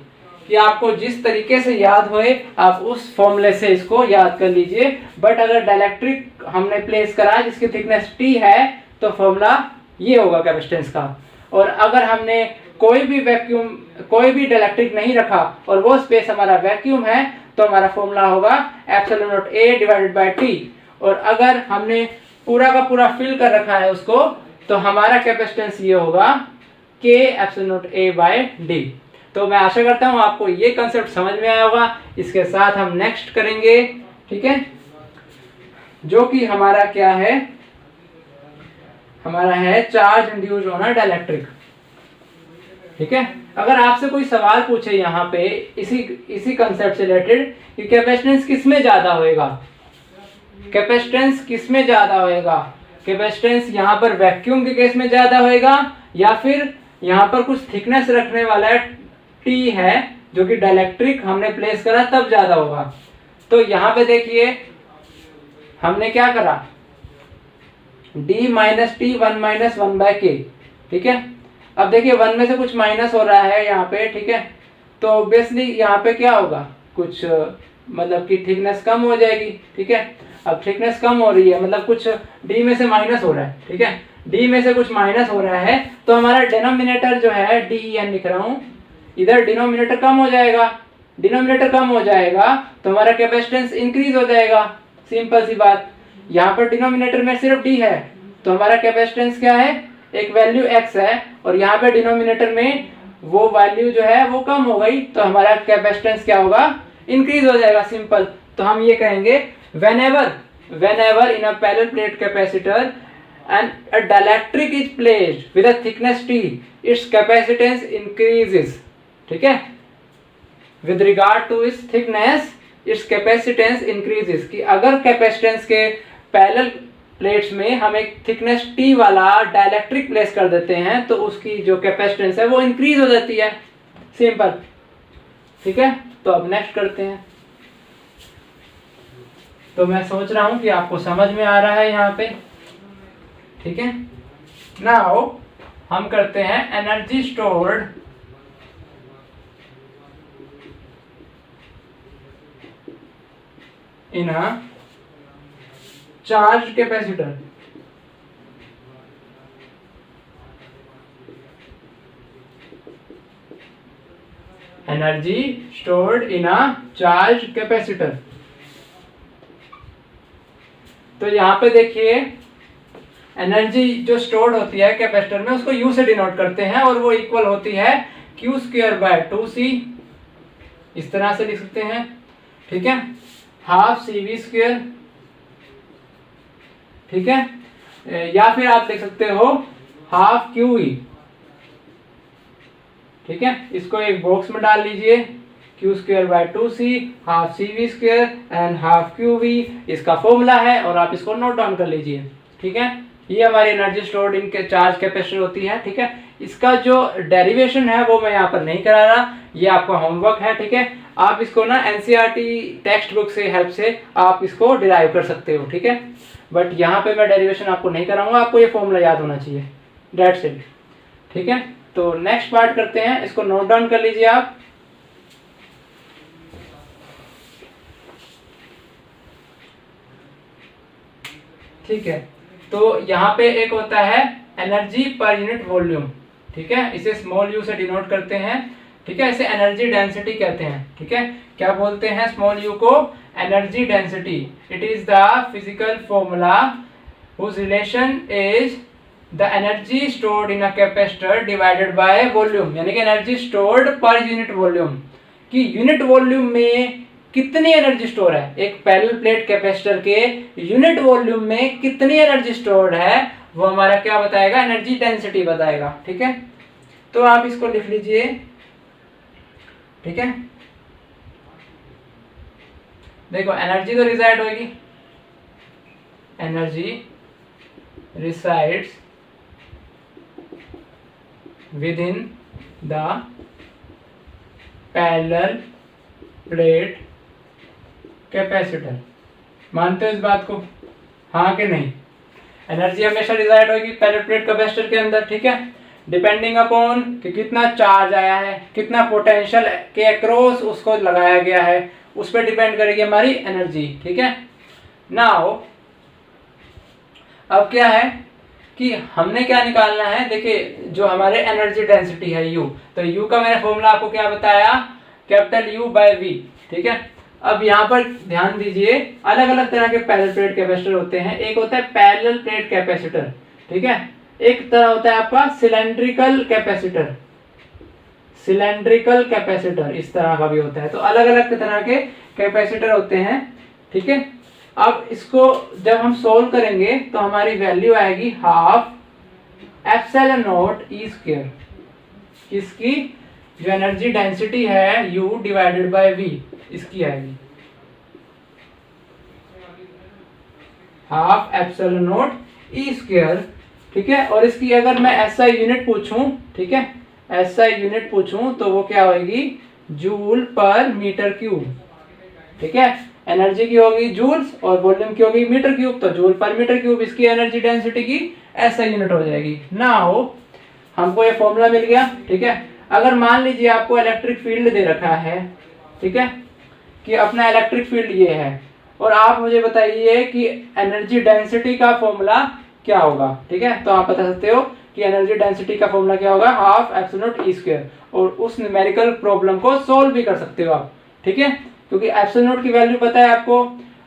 कि आपको जिस तरीके से याद होए आप उस फॉर्मूले से इसको याद कर लीजिए। बट अगर डाइलेक्ट्रिक हमने प्लेस करा जिसकी थिकनेस T है तो फॉर्मूला ये होगा कैपेसिटेंस का। और अगर हमने कोई भी डाइलेक्ट्रिक नहीं रखा और वो स्पेस हमारा वैक्यूम है तो हमारा फॉर्मूला होगा epsilon naught A divided bye T। और अगर हमने पूरा का पूरा फिल कर रखा है उसको तो हमारा कैपेसिटेंस ये होगा K epsilon naught A by D। तो मैं आशा करता हूँ आपको ये कंसेप्ट समझ में आया होगा। इसके साथ हम नेक्स्ट करेंगे, ठीक है, जो कि हमारा क्या है, हमारा है charge induced on a dielectric. ठीक है, अगर आपसे कोई सवाल पूछे यहाँ पे इसी कंसेप्ट से रिलेटेड कि कैपेसिटेंस किसमें ज्यादा होएगा, कैपेसिटेंस यहाँ पर वैक्यूम के केस में ज्यादा होएगा या फिर यहाँ पर कुछ थिकनेस रखने वाला T है जो कि डाइलेक्ट्रिक हमने प्लेस करा तब ज्यादा होगा। तो यहाँ पे देखिए हमने क्या करा, D minus T 1 minus 1 by K। ठीक है, अब देखिए 1 में से कुछ माइनस हो रहा है यहाँ पे। ठीक है, तो ऑब्वियसली यहाँ पे क्या होगा, कुछ मतलब कि थिकनेस कम हो जाएगी, ठीक है। अब थिकनेस कम हो रही है मतलब कुछ डी में से माइनस हो रहा है, ठीक है, डी में से कुछ माइनस हो रहा है, तो हमारा डिनोमिनेटर जो है डी एन लिख रहा हूँ, इधर डिनोमिनेटर कम हो जाएगा, डिनोमिनेटर कम हो जाएगा तो हमारा कैपेसिटेंस इंक्रीज हो जाएगा, सिंपल सी बात। यहाँ पर डिनोमिनेटर में सिर्फ डी है तो हमारा कैपेसिटेंस क्या है, एक वैल्यू एक्स है, और यहाँ पे डिनोमिनेटर में वो वैल्यू जो है वो कम हो गई तो हमारा कैपेसिटेंस क्या होगा, इंक्रीज हो जाएगा, सिंपल। तो हम ये कहेंगे whenever in a parallel plate capacitor and a dielectric is placed with a thickness t, its capacitance increases, ठीक है, with regard to its thickness its capacitance increases, कि अगर कैपेसिटेंस के पैरेलल प्लेट्स में हम एक थिकनेस टी वाला dielectric place कर देते हैं तो उसकी जो कैपेसिटेंस है वो इंक्रीज हो जाती है, सिंपल, ठीक है। तो अब नेक्स्ट करते हैं। तो मैं सोच रहा हूं कि आपको समझ में आ रहा है यहाँ पे, ठीक है। नाउ हम करते हैं energy stored in a charge capacitor. Energy stored in a charge capacitor. तो यहाँ पे देखिए एनर्जी जो स्टोर्ड होती है कैपेसिटर में उसको U से डिनोट करते हैं और वो इक्वल होती है Q²/2C, इस तरह से लिख सकते हैं, ठीक है, हाफ CV², ठीक है, या फिर आप लिख सकते हो हाफ QE, ठीक है। इसको एक बॉक्स में डाल लीजिए, Q²/2C half CV² and half QV इसका फॉर्मूला है और आप इसको नोट डाउन कर लीजिए, ठीक है। ये हमारी एनर्जी स्टोर्ड इन के चार्ज कैपेसिटर होती है, ठीक है। इसका जो डेरिवेशन है वो मैं यहाँ पर नहीं करा रहा, ये आपका होमवर्क है, ठीक है। आप इसको ना NCERT टेक्स्ट बुक से हेल्प से आप इसको डिराइव कर सकते हो, ठीक है। बट यहाँ पे मैं डेरिवेशन आपको नहीं कराऊंगा, आपको ये फॉर्मूला याद होना चाहिए, दैट्स इट, ठीक है। तो नेक्स्ट पार्ट करते हैं, इसको नोट डाउन कर लीजिए आप। ठीक है, तो यहाँ पे एक होता है एनर्जी पर यूनिट वॉल्यूम, ठीक है, इसे स्मॉल यू से डिनोट करते हैं, ठीक है, इसे एनर्जी डेंसिटी कहते हैं, ठीक है। क्या बोलते हैं स्मॉल यू को, energy density. It is the physical formula whose relation is the energy stored in a capacitor divided by volume, यानी कि energy stored per unit volume, कि यूनिट वॉल्यूम में कितनी एनर्जी स्टोर है, एक पैरेलल प्लेट कैपेसिटर के unit volume में कितनी एनर्जी स्टोर्ड है वो हमारा क्या बताएगा, एनर्जी डेंसिटी बताएगा, ठीक है। तो आप इसको लिख लीजिए, ठीक है। देखो एनर्जी तो रिसाइड होगी, energy resides with in the parallel plate capacitor. मानते हो इस बात को, हाँ कि नहीं? एनर्जी हमेशा रिजाइड होगी पैरेलल प्लेट कैपेसिटर के अंदर, ठीक है, डिपेंडिंग अपॉन कि कितना चार्ज आया है, कितना पोटेंशियल के अक्रॉस उसको लगाया गया है, उस पर डिपेंड करेगी हमारी एनर्जी, ठीक है। नाउ अब क्या है कि हमने क्या निकालना है, देखिए जो हमारे एनर्जी डेंसिटी है U, तो U का मैंने फॉर्मूला आपको क्या बताया, कैपिटल U/V, ठीक है। अब यहाँ पर ध्यान दीजिए, अलग अलग तरह के पैरेलल प्लेट कैपेसिटर होते हैं। एक होता है पैरेलल प्लेट कैपेसिटर, ठीक है, एक तरह होता है आपका सिलेंड्रिकल कैपेसिटर, सिलेंड्रिकल कैपेसिटर इस तरह का भी होता है। तो अलग अलग तरह के कैपेसिटर होते हैं, ठीक है। अब इसको जब हम सोल्व करेंगे तो हमारी वैल्यू आएगी हाफ ε0 E², इसकी जो एनर्जी डेंसिटी है U डिवाइडेड बाय V, इसकी आएगी हाफ ε0 E², ठीक है। और इसकी अगर मैं SI यूनिट पूछूं, ठीक है, SI यूनिट पूछूं तो वो क्या होगी, जूल पर मीटर क्यूब, ठीक है। एनर्जी की होगी जूल्स और वॉल्यूम की होगी मीटर क्यूब, तो जूल पर मीटर क्यूब इसकी एनर्जी डेंसिटी की SI यूनिट हो जाएगी। नाउ हमको ये फॉर्मूला मिल गया, ठीक है। अगर मान लीजिए आपको इलेक्ट्रिक फील्ड दे रखा है, ठीक है, कि अपना इलेक्ट्रिक फील्ड ये है, और आप मुझे बताइए कि एनर्जी डेंसिटी का फॉर्मूला क्या होगा। ठीक है, तो आप बता सकते हो कि एनर्जी डेंसिटी का फॉर्मूला क्या होगा, half epsilon not E square, और उस न्यूमेरिकल प्रॉब्लम को सोल्व भी कर सकते हो आप। ठीक है, क्योंकि एप्सिलॉन नॉट की वैल्यू पता है आपको,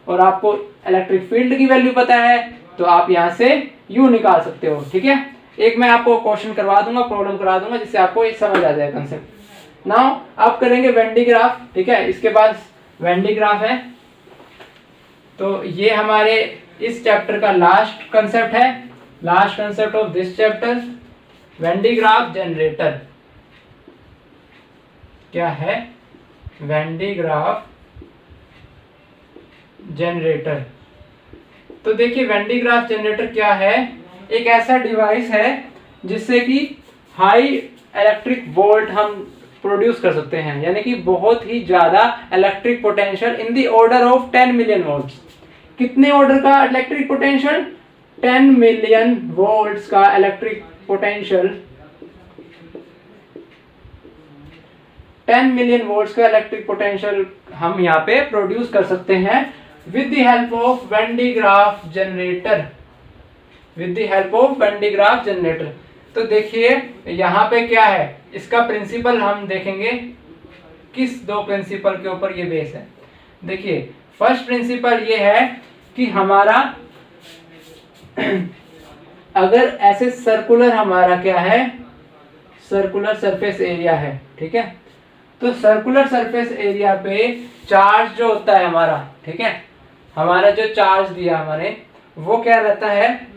और आपको इलेक्ट्रिक फील्ड की वैल्यू पता है, तो आप यहाँ से यू निकाल सकते हो। ठीक है, एक मैं आपको क्वेश्चन करवा दूंगा, प्रॉब्लम करा दूंगा, जिससे आपको ये समझ आ जाए कंसेप्ट। नाउ आप करेंगे वेन डी ग्राफ। ठीक है, इसके बाद वेन डी ग्राफ है, तो ये हमारे इस चैप्टर का लास्ट कंसेप्ट है, last concept of this chapter, when de Graaff generator. क्या है, वेन डी ग्राफ जनरेटर। तो देखिए वेन डी ग्राफ जनरेटर क्या है, एक ऐसा डिवाइस है जिससे कि हाई इलेक्ट्रिक वोल्ट हम प्रोड्यूस कर सकते हैं, यानी कि बहुत ही ज्यादा electric potential in the order of 10 million volts. कितने ऑर्डर का इलेक्ट्रिक पोटेंशियल, 10 मिलियन वोल्ट्स का इलेक्ट्रिक पोटेंशियल, 10 मिलियन वोल्ट्स का इलेक्ट्रिक पोटेंशियल हम यहाँ पे प्रोड्यूस कर सकते हैं with the help of Van de Graaff generator, with the help of Van de Graaff generator. तो देखिए यहाँ पे क्या है, इसका प्रिंसिपल हम देखेंगे, किस दो प्रिंसिपल के ऊपर ये बेस है। देखिए फर्स्ट प्रिंसिपल ये है कि हमारा अगर ऐसे सर्कुलर हमारा क्या है, सर्कुलर सरफेस एरिया है। ठीक है, तो सर्कुलर सरफेस एरिया पे चार्ज जो होता है हमारा, ठीक है, हमारा जो चार्ज दिया हमारे, वो क्या रहता है,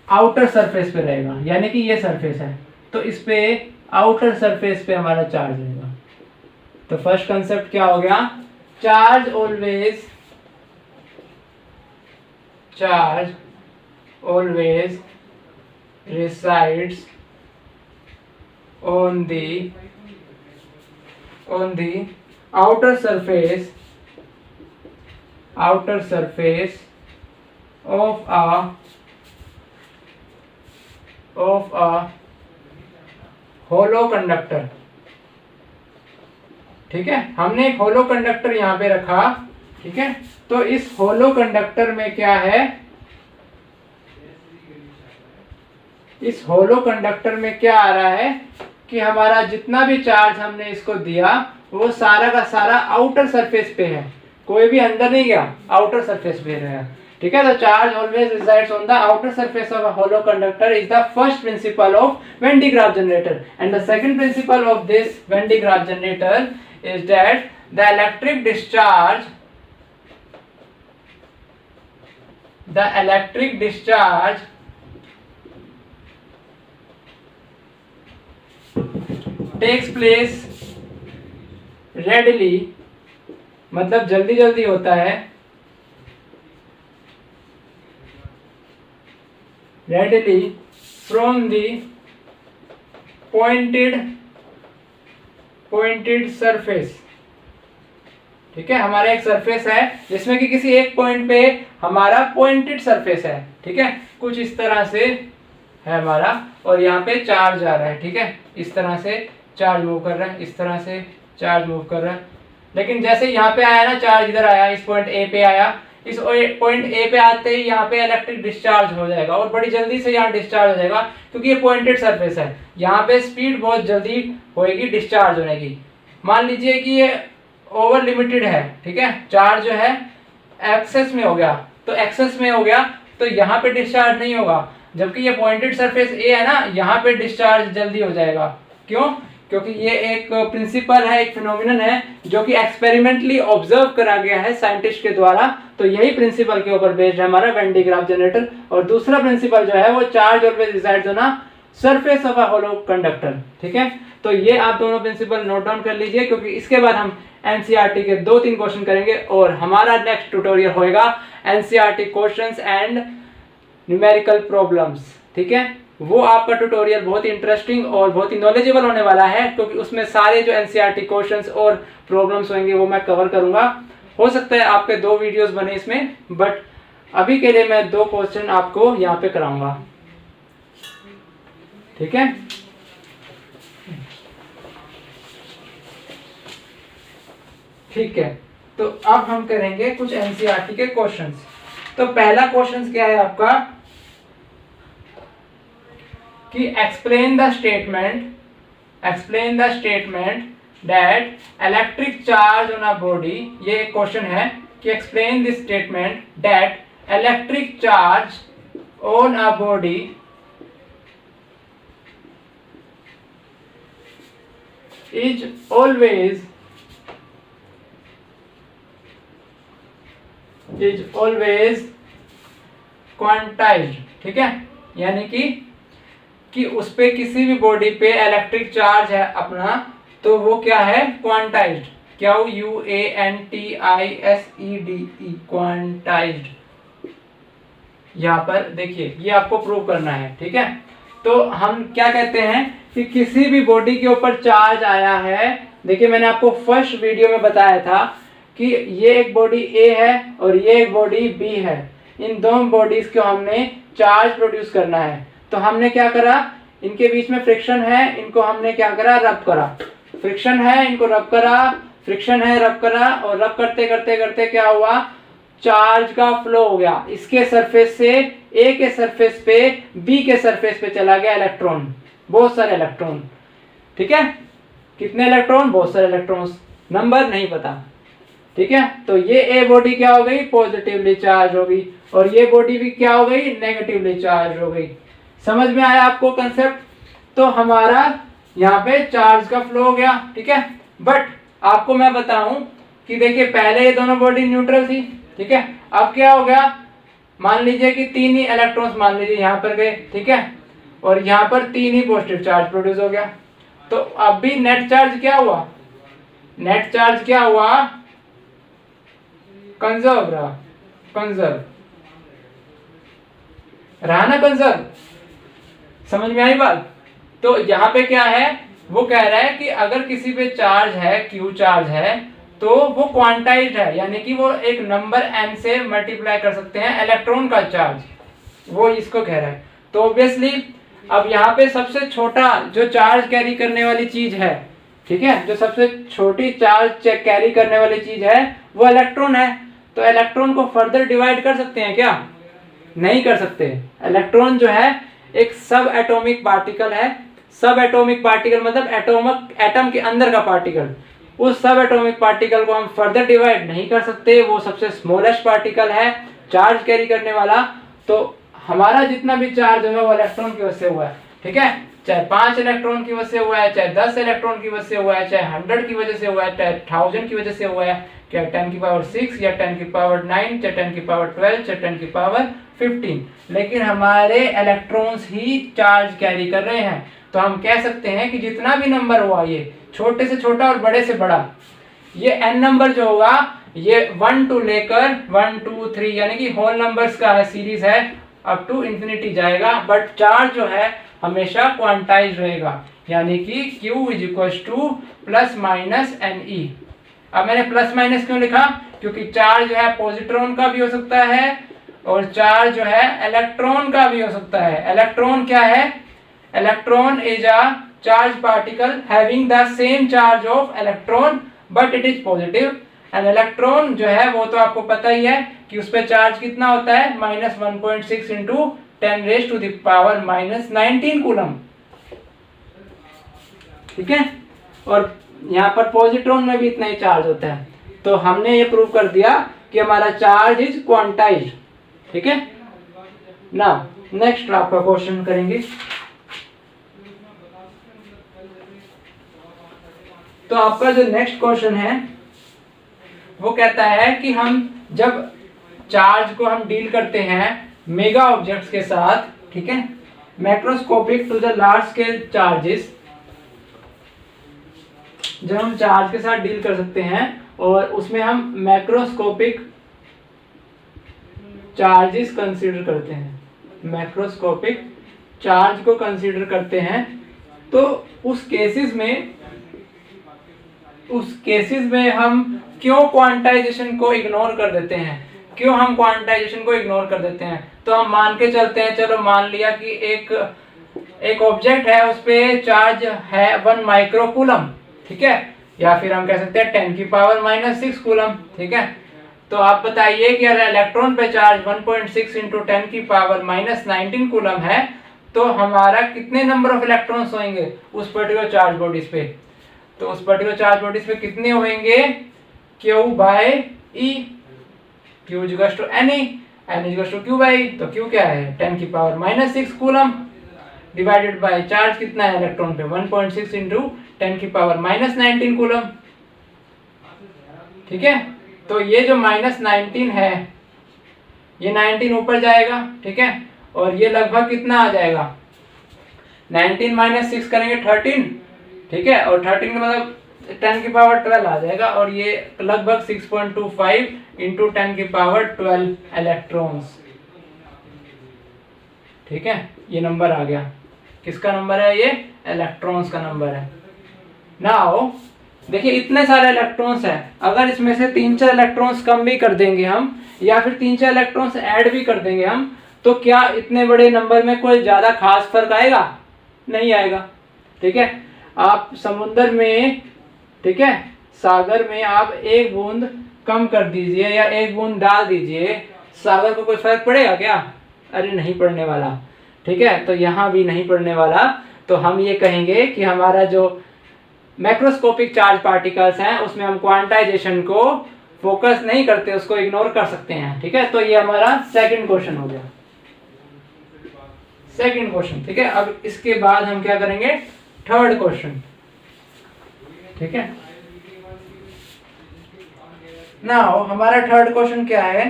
आउटर सरफेस पे रहेगा, यानी कि ये सरफेस है, तो इस पे आउटर सरफेस पे हमारा चार्ज रहेगा। तो फर्स्ट कंसेप्ट क्या हो गया, charge always resides on the outer surface of a hollow conductor। ठीक है, हमने एक होलो कंडक्टर यहाँ पे रखा। ठीक है, तो इस होलो कंडक्टर में क्या है, इस होलो कंडक्टर में क्या आ रहा है कि हमारा जितना भी चार्ज हमने इसको दिया वो सारा का सारा आउटर सरफेस पे है, कोई भी अंदर नहीं गया, आउटर सरफेस पे रहेगा। ठीक है, तो charge always resides on the outer surface of a hollow conductor is the first principle of Van de Graaff generator, and the second principle of this Van de Graaff generator is that the electric discharge takes place readily, मतलब जल्दी जल्दी होता है, readily from the pointed surface। ठीक है, हमारा एक surface है जिसमें कि किसी एक पॉइंट पे हमारा पॉइंटेड सरफेस है। ठीक है, कुछ इस तरह से है हमारा, और यहाँ पे चार्ज आ रहा है। ठीक है, इस तरह से चार्ज मूव कर रहा है, इस तरह से चार्ज मूव कर रहा है, लेकिन जैसे यहाँ पे आया ना चार्ज, इधर आया, इस पॉइंट ए पे आया, इस पॉइंट ए पे आते ही यहाँ पे इलेक्ट्रिक डिस्चार्ज हो जाएगा, और बड़ी जल्दी से यहाँ डिस्चार्ज हो जाएगा, क्योंकि ये पॉइंटेड सरफेस है। यहाँ पे स्पीड बहुत जल्दी होएगी डिस्चार्ज होने की। मान लीजिए कि ये ओवर लिमिटेड है। ठीक है, चार्ज जो है एक्सेस में हो गया, तो एक्सेस में हो गया तो यहाँ पे डिस्चार्ज नहीं होगा, जबकि ये पॉइंटेड सरफेस ए है ना, यहाँ पे डिस्चार्ज जल्दी हो जाएगा। क्यों? क्योंकि ये एक प्रिंसिपल है, एक फिनोमिनन है जो कि एक्सपेरिमेंटली ऑब्जर्व करा गया है साइंटिस्ट के द्वारा। तो यही प्रिंसिपल के ऊपर बेस्ड है हमारा वेन डी ग्राफ जनरेटर। और दूसरा प्रिंसिपल जो है वो charge always resides on a surface of a hollow conductor. ठीक है, तो ये आप दोनों प्रिंसिपल नोट डाउन कर लीजिए, क्योंकि इसके बाद हम एनसीईआरटी के 2-3 क्वेश्चन करेंगे, और हमारा नेक्स्ट ट्यूटोरियल होएगा NCERT questions and numerical problems. ठीक है, वो आपका ट्यूटोरियल बहुत ही इंटरेस्टिंग और बहुत ही नॉलेजेबल होने वाला है, क्योंकि उसमें सारे जो एनसीईआरटी क्वेश्चंस और प्रॉब्लम्स होंगे वो मैं कवर करूंगा। हो सकता है आपके 2 वीडियोस बने इसमें, बट अभी के लिए मैं 2 क्वेश्चन आपको यहाँ पे कराऊंगा। ठीक है, ठीक है, तो अब हम करेंगे कुछ एनसीईआरटी के क्वेश्चंस। तो पहला क्वेश्चन क्या है आपका कि explain the statement that electric charge on a body. ये क्वेश्चन है कि explain this statement that electric charge on a body is always quantized. ठीक है, यानी कि उस पे किसी भी बॉडी पे इलेक्ट्रिक चार्ज है अपना, तो वो क्या है, क्वांटाइज्ड। क्या हो, QUANTISED, क्वांटाइज्ड। यहाँ पर देखिए, ये आपको प्रूव करना है। ठीक है, तो हम क्या कहते हैं कि किसी भी बॉडी के ऊपर चार्ज आया है। देखिए, मैंने आपको फर्स्ट वीडियो में बताया था कि ये एक बॉडी A है और ये एक बॉडी B है। इन दोनों बॉडीज को हमने चार्ज प्रोड्यूस करना है, तो हमने क्या करा, इनके बीच में फ्रिक्शन है, इनको हमने क्या करा, रब करा। फ्रिक्शन है, इनको रब करा, फ्रिक्शन है, रब करा, और रब करते करते करते क्या हुआ, चार्ज का फ्लो हो गया। इसके सरफेस से A के सरफेस पे B के सरफेस पे चला गया इलेक्ट्रॉन, बहुत सारे इलेक्ट्रॉन। ठीक है, कितने इलेक्ट्रॉन, बहुत सारे इलेक्ट्रॉन्स, नंबर नहीं पता। ठीक है, तो ये A बॉडी क्या हो गई, पॉजिटिवली चार्ज हो गई, और ये बॉडी भी क्या हो गई, नेगेटिवली चार्ज हो गई। समझ में आया आपको कंसेप्ट? तो हमारा यहाँ पे चार्ज का फ्लो हो गया। ठीक है, बट आपको मैं बताऊं कि देखिए, पहले ये दोनों बॉडी न्यूट्रल थी। ठीक है, अब क्या हो गया, मान लीजिए कि 3 ही इलेक्ट्रॉन्स मान लीजिए यहाँ पर गए। ठीक है, और यहाँ पर 3 ही पॉजिटिव चार्ज प्रोड्यूस हो गया, तो अब भी नेट चार्ज क्या हुआ, नेट चार्ज क्या हुआ, कंजर्व रहा, कंजर्व रहा ना, कंजर्व। समझ में आई बात? तो यहाँ पे क्या है, वो कह रहा है कि अगर किसी पे चार्ज है, Q चार्ज है, तो वो क्वांटाइज्ड है, यानी कि वो एक नंबर n से मल्टीप्लाई कर सकते हैं इलेक्ट्रॉन का चार्ज, वो इसको कह रहा है। तो ऑब्वियसली अब यहाँ पे सबसे छोटा जो चार्ज कैरी करने वाली चीज है, ठीक है, जो सबसे छोटी चार्ज कैरी करने वाली चीज है वो इलेक्ट्रॉन है। तो इलेक्ट्रॉन को फर्दर डिवाइड कर सकते हैं क्या, नहीं कर सकते। इलेक्ट्रॉन जो है एक सब एटॉमिक पार्टिकल है। सब एटॉमिक पार्टिकल मतलब एटम के अंदर का पार्टिकल। उस सब एटॉमिक पार्टिकल को हम फर्दर डिवाइड नहीं कर सकते, वो सबसे स्मॉलेस्ट पार्टिकल है चार्ज कैरी करने वाला। तो हमारा जितना भी चार्ज है वो इलेक्ट्रॉन की वजह से हुआ है। ठीक है, चाहे 5 इलेक्ट्रॉन की वजह से हुआ है, चाहे 10 इलेक्ट्रॉन की वजह से हुआ है, चाहे 100 की वजह से हुआ है, चाहे 1000 की वजह से हुआ है, चाहे 10 की पावर 6 या 10 की पावर 9, चाहे 10 की पावर 12, चाहे 10 की पावर 15, लेकिन हमारे इलेक्ट्रॉन्स ही चार्ज कैरी कर रहे हैं। तो हम कह सकते हैं कि जितना भी नंबर हुआ, ये छोटे से छोटा और बड़े से बड़ा, ये n नंबर जो होगा ये 1 to लेकर 1 2 3 यानी कि होल नंबर्स का है, सीरीज है, अप टू इंफिनिटी जाएगा। बट चार्ज जो है हमेशा क्वांटाइज रहेगा, यानी कि Q = प्लस माइनस NE। अब मैंने प्लस माइनस क्यों लिखा, क्योंकि चार्ज जो है पॉजिट्रॉन का भी हो सकता है और चार्ज जो है इलेक्ट्रॉन का भी हो सकता है। इलेक्ट्रॉन क्या है, electron is a charge particle having the same charge of electron but it is positive. And electron जो है वो तो आपको पता ही है कि उस पर चार्ज कितना होता है, -1.6 इंटू 10⁻⁻19 कूलम। ठीक है, और यहाँ पर पॉजिट्रॉन में भी इतना ही चार्ज होता है। तो हमने ये प्रूव कर दिया कि हमारा चार्ज इज क्वांटाइज्ड। ठीक है, ना नेक्स्ट आपका क्वेश्चन करेंगे। तो आपका जो नेक्स्ट क्वेश्चन है वो कहता है कि हम जब चार्ज को हम डील करते हैं मेगा ऑब्जेक्ट्स के साथ, ठीक है, macroscopic to the large scale charges, जब हम चार्ज के साथ डील कर सकते हैं और उसमें हम मैक्रोस्कोपिक चार्जेस कंसीडर करते हैं, मैक्रोस्कोपिक चार्ज को कंसीडर करते हैं, तो उस केसेस में हम क्यों क्वांटाइजेशन को इग्नोर कर देते हैं, क्यों हम क्वांटाइजेशन को इग्नोर कर देते हैं। तो हम मान के चलते हैं, चलो मान लिया कि एक ऑब्जेक्ट है, उस पे चार्ज है 1 माइक्रो कूलम। ठीक है, या फिर हम कह सकते हैं 10 की पावर -6 कूलम। ठीक है, तो आप बताइए कि अगर इलेक्ट्रॉन पे चार्ज 1.6 इंटू 10 की पावर -19 कूलम है तो हमारा कितने नंबर ऑफ इलेक्ट्रॉन्स होंगे उस पर्टिकुलर चार्ज बॉडीज पे। तो उस पर्टिकुलर चार्ज बॉडीज पे कितने होंगे, Q by E, Q equals to Ne, N equals to Q by E। तो Q क्या है 10 की power -6 coulomb divided by charge कितना है इलेक्ट्रॉन पे 1.6 इंटू 10 की पावर -19 कूलम। ठीक है, तो ये जो -19 है ये 19 ऊपर जाएगा। ठीक है, और ये लगभग कितना आ जाएगा 19 - 6 करेंगे 13। ठीक है, और 13 का मतलब 10 की पावर 12 आ जाएगा और ये लगभग 6.25 इंटू 10 की पावर 12 इलेक्ट्रॉन्स। ठीक है, ये नंबर आ गया। किसका नंबर है, ये इलेक्ट्रॉन्स का नंबर है। नाउ देखिए इतने सारे इलेक्ट्रॉन्स हैं, अगर इसमें से 3-4 इलेक्ट्रॉन्स कम भी कर देंगे हम या फिर 3-4 इलेक्ट्रॉन्स ऐड भी कर देंगे हम, तो क्या इतने बड़े नंबर में कोई ज्यादा खास फर्क आएगा, नहीं आएगा। ठीक है, आप समुद्र में, ठीक है, सागर में आप एक बूंद कम कर दीजिए या एक बूंद डाल दीजिए, सागर को कोई फर्क पड़ेगा क्या, अरे नहीं पड़ने वाला। ठीक है, तो यहाँ भी नहीं पड़ने वाला। तो हम ये कहेंगे कि हमारा जो मैक्रोस्कोपिक चार्ज पार्टिकल्स हैं उसमें हम क्वांटाइजेशन को फोकस नहीं करते, उसको इग्नोर कर सकते हैं। ठीक है, तो ये हमारा सेकंड क्वेश्चन हो गया, सेकंड क्वेश्चन। ठीक है, अब इसके बाद हम क्या करेंगे, थर्ड क्वेश्चन। ठीक है, नाउ हमारा थर्ड क्वेश्चन क्या है,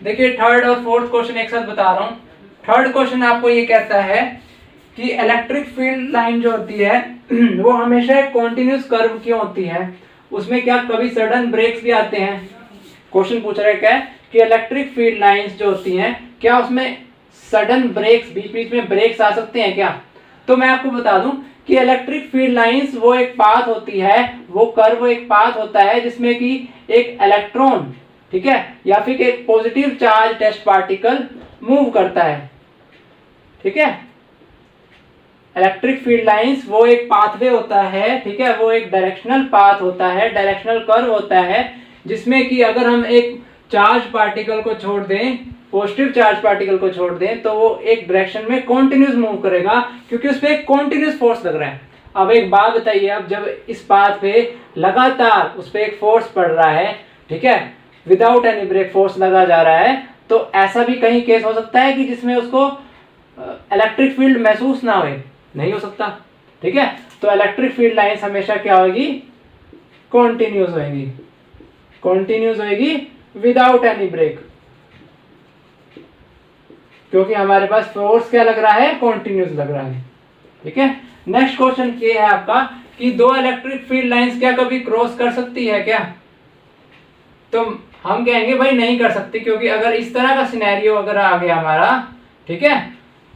देखिए थर्ड और फोर्थ क्वेश्चन एक साथ बता रहा हूँ। थर्ड क्वेश्चन आपको ये कहता है कि इलेक्ट्रिक फील्ड लाइन जो होती है वो हमेशा एक कॉन्टिन्यूस कर्व क्यों होती है, उसमें क्या कभी सडन ब्रेक्स भी आते हैं। क्वेश्चन पूछ रहा है क्या है कि इलेक्ट्रिक फील्ड लाइंस जो होती हैं क्या उसमें सडन ब्रेक्स, बीच बीच में ब्रेक्स आ सकते हैं क्या। तो मैं आपको बता दूं कि इलेक्ट्रिक फील्ड लाइंस वो एक पाथ होती है, वो कर्व एक पाथ होता है जिसमें कि एक इलेक्ट्रॉन, ठीक है, या फिर एक positive charge test particle move करता है। ठीक है, इलेक्ट्रिक फील्ड लाइंस वो एक पाथवे होता है, ठीक है, वो एक डायरेक्शनल पाथ होता है, डायरेक्शनल कर्व होता है जिसमें कि अगर हम एक चार्ज पार्टिकल को छोड़ दें, पॉजिटिव चार्ज पार्टिकल को छोड़ दें, तो वो एक डायरेक्शन में कॉन्टिन्यूस मूव करेगा क्योंकि उस पर एक कॉन्टिन्यूस फोर्स लग रहा है। अब एक बात बताइए, अब जब इस पाथ पे लगातार उस पर एक फोर्स पड़ रहा है, ठीक है, विदाउट एनी ब्रेक फोर्स लगा जा रहा है, तो ऐसा भी कहीं केस हो सकता है कि जिसमें उसको इलेक्ट्रिक फील्ड महसूस ना हो, नहीं हो सकता। ठीक है, तो इलेक्ट्रिक फील्ड लाइंस हमेशा क्या होगी, कॉन्टिन्यूस होगी, कॉन्टिन्यूस होगी विदाउट एनी ब्रेक, क्योंकि हमारे पास फोर्स क्या लग रहा है, कॉन्टिन्यूस लग रहा है। ठीक है, नेक्स्ट क्वेश्चन ये है आपका कि दो इलेक्ट्रिक फील्ड लाइंस क्या कभी क्रॉस कर सकती है क्या। तो हम कहेंगे भाई नहीं कर सकती, क्योंकि अगर इस तरह का सिनेरियो अगर आ गया हमारा, ठीक है,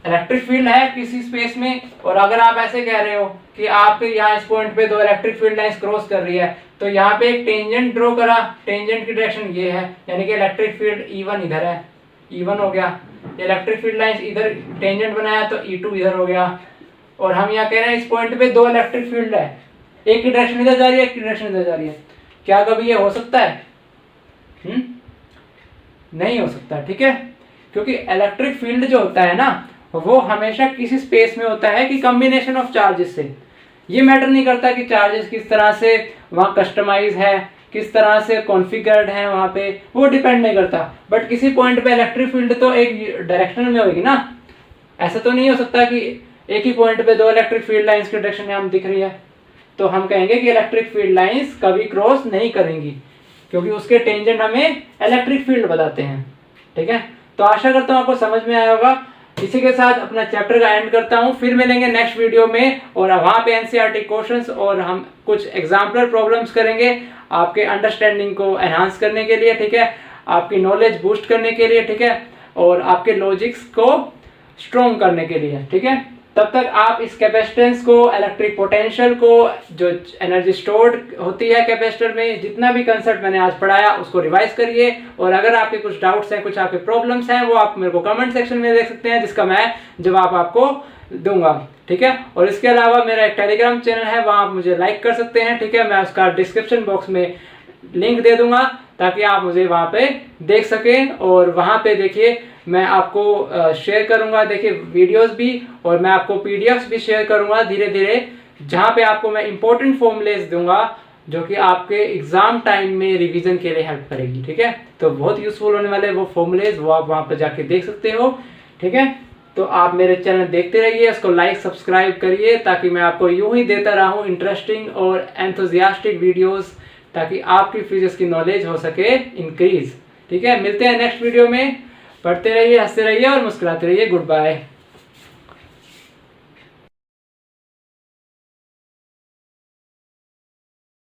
इलेक्ट्रिक फील्ड है किसी स्पेस में और अगर आप ऐसे कह रहे हो कि आप यहाँ इस पॉइंट पे दो इलेक्ट्रिक फील्ड लाइंस क्रॉस कर रही है, तो यहाँ पे एक टेंजेंट ड्रॉ करा, टेंजेंट की डायरेक्शन ये है, यानी कि इलेक्ट्रिक फील्ड E1 इधर है, E1 हो गया, इलेक्ट्रिक फील्ड लाइंस इधर टेंजेंट बनाया तो E2 इधर हो गया। और हम यहाँ कह रहे हैं इस पॉइंट पे दो इलेक्ट्रिक फील्ड है, एक की डायरेक्शन इधर जा रही है, एक की डायरेक्शन इधर जा रही है, क्या कभी ये हो सकता है, नहीं हो सकता। ठीक है, क्योंकि इलेक्ट्रिक फील्ड जो होता है ना वो हमेशा किसी स्पेस में होता है कि कॉम्बिनेशन ऑफ चार्जेस से, ये मैटर नहीं करता कि चार्जेस किस तरह से वहाँ कस्टमाइज है, किस तरह से कॉन्फ़िगर्ड है वहाँ पे, वो डिपेंड नहीं करता। बट किसी पॉइंट पे इलेक्ट्रिक फील्ड तो एक डायरेक्शन में होगी ना, ऐसा तो नहीं हो सकता कि एक ही पॉइंट पे दो इलेक्ट्रिक फील्ड लाइंस की डायरेक्शन यहाँ दिख रही है। तो हम कहेंगे कि इलेक्ट्रिक फील्ड लाइंस कभी क्रॉस नहीं करेंगी क्योंकि उसके टेंजेंट हमें इलेक्ट्रिक फील्ड बताते हैं। ठीक है, तो आशा करता हूँ आपको समझ में आया होगा। इसी के साथ अपना चैप्टर का एंड करता हूँ, फिर मिलेंगे नेक्स्ट वीडियो में और वहाँ पे एनसीईआरटी क्वेश्चंस और हम कुछ एग्जाम्पलर प्रॉब्लम्स करेंगे आपके अंडरस्टैंडिंग को एनहांस करने के लिए, ठीक है, आपकी नॉलेज बूस्ट करने के लिए, ठीक है, और आपके लॉजिक्स को स्ट्रॉन्ग करने के लिए। ठीक है, तब तक आप इस कैपेसिटेंस को, इलेक्ट्रिक पोटेंशियल को, जो एनर्जी स्टोर्ड होती है कैपेसिटर में, जितना भी कंसेप्ट मैंने आज पढ़ाया उसको रिवाइज करिए। और अगर आपके कुछ डाउट्स हैं, कुछ आपके प्रॉब्लम्स हैं, वो आप मेरे को कमेंट सेक्शन में देख सकते हैं जिसका मैं जवाब आपको दूंगा। ठीक है। और इसके अलावा मेरा एक टेलीग्राम चैनल है, वहाँ आप मुझे लाइक कर सकते हैं, ठीक है। मैं उसका डिस्क्रिप्शन बॉक्स में लिंक दे दूंगा ताकि आप मुझे वहाँ पे देख सकें। और वहाँ पे देखिए मैं आपको शेयर करूँगा देखिए वीडियोस भी, और मैं आपको पीडीएफ्स भी शेयर करूँगा धीरे धीरे, जहाँ पे आपको मैं इंपॉर्टेंट फॉर्मूलेज दूंगा जो कि आपके एग्जाम टाइम में रिवीजन के लिए हेल्प करेगी, ठीक है। तो बहुत यूजफुल होने वाले वो फॉर्मूलेज, वो आप वहाँ पर जाके देख सकते हो, ठीक है। तो आप मेरे चैनल देखते रहिए, इसको लाइक सब्सक्राइब करिए ताकि मैं आपको यूं ही देता रहूं इंटरेस्टिंग और एंथुजियास्टिक वीडियोस, ताकि आपकी फिजिक्स की नॉलेज हो सके इंक्रीज, ठीक है। मिलते हैं नेक्स्ट वीडियो में, पढ़ते रहिए, हंसते रहिए और मुस्कुराते रहिए। Good bye.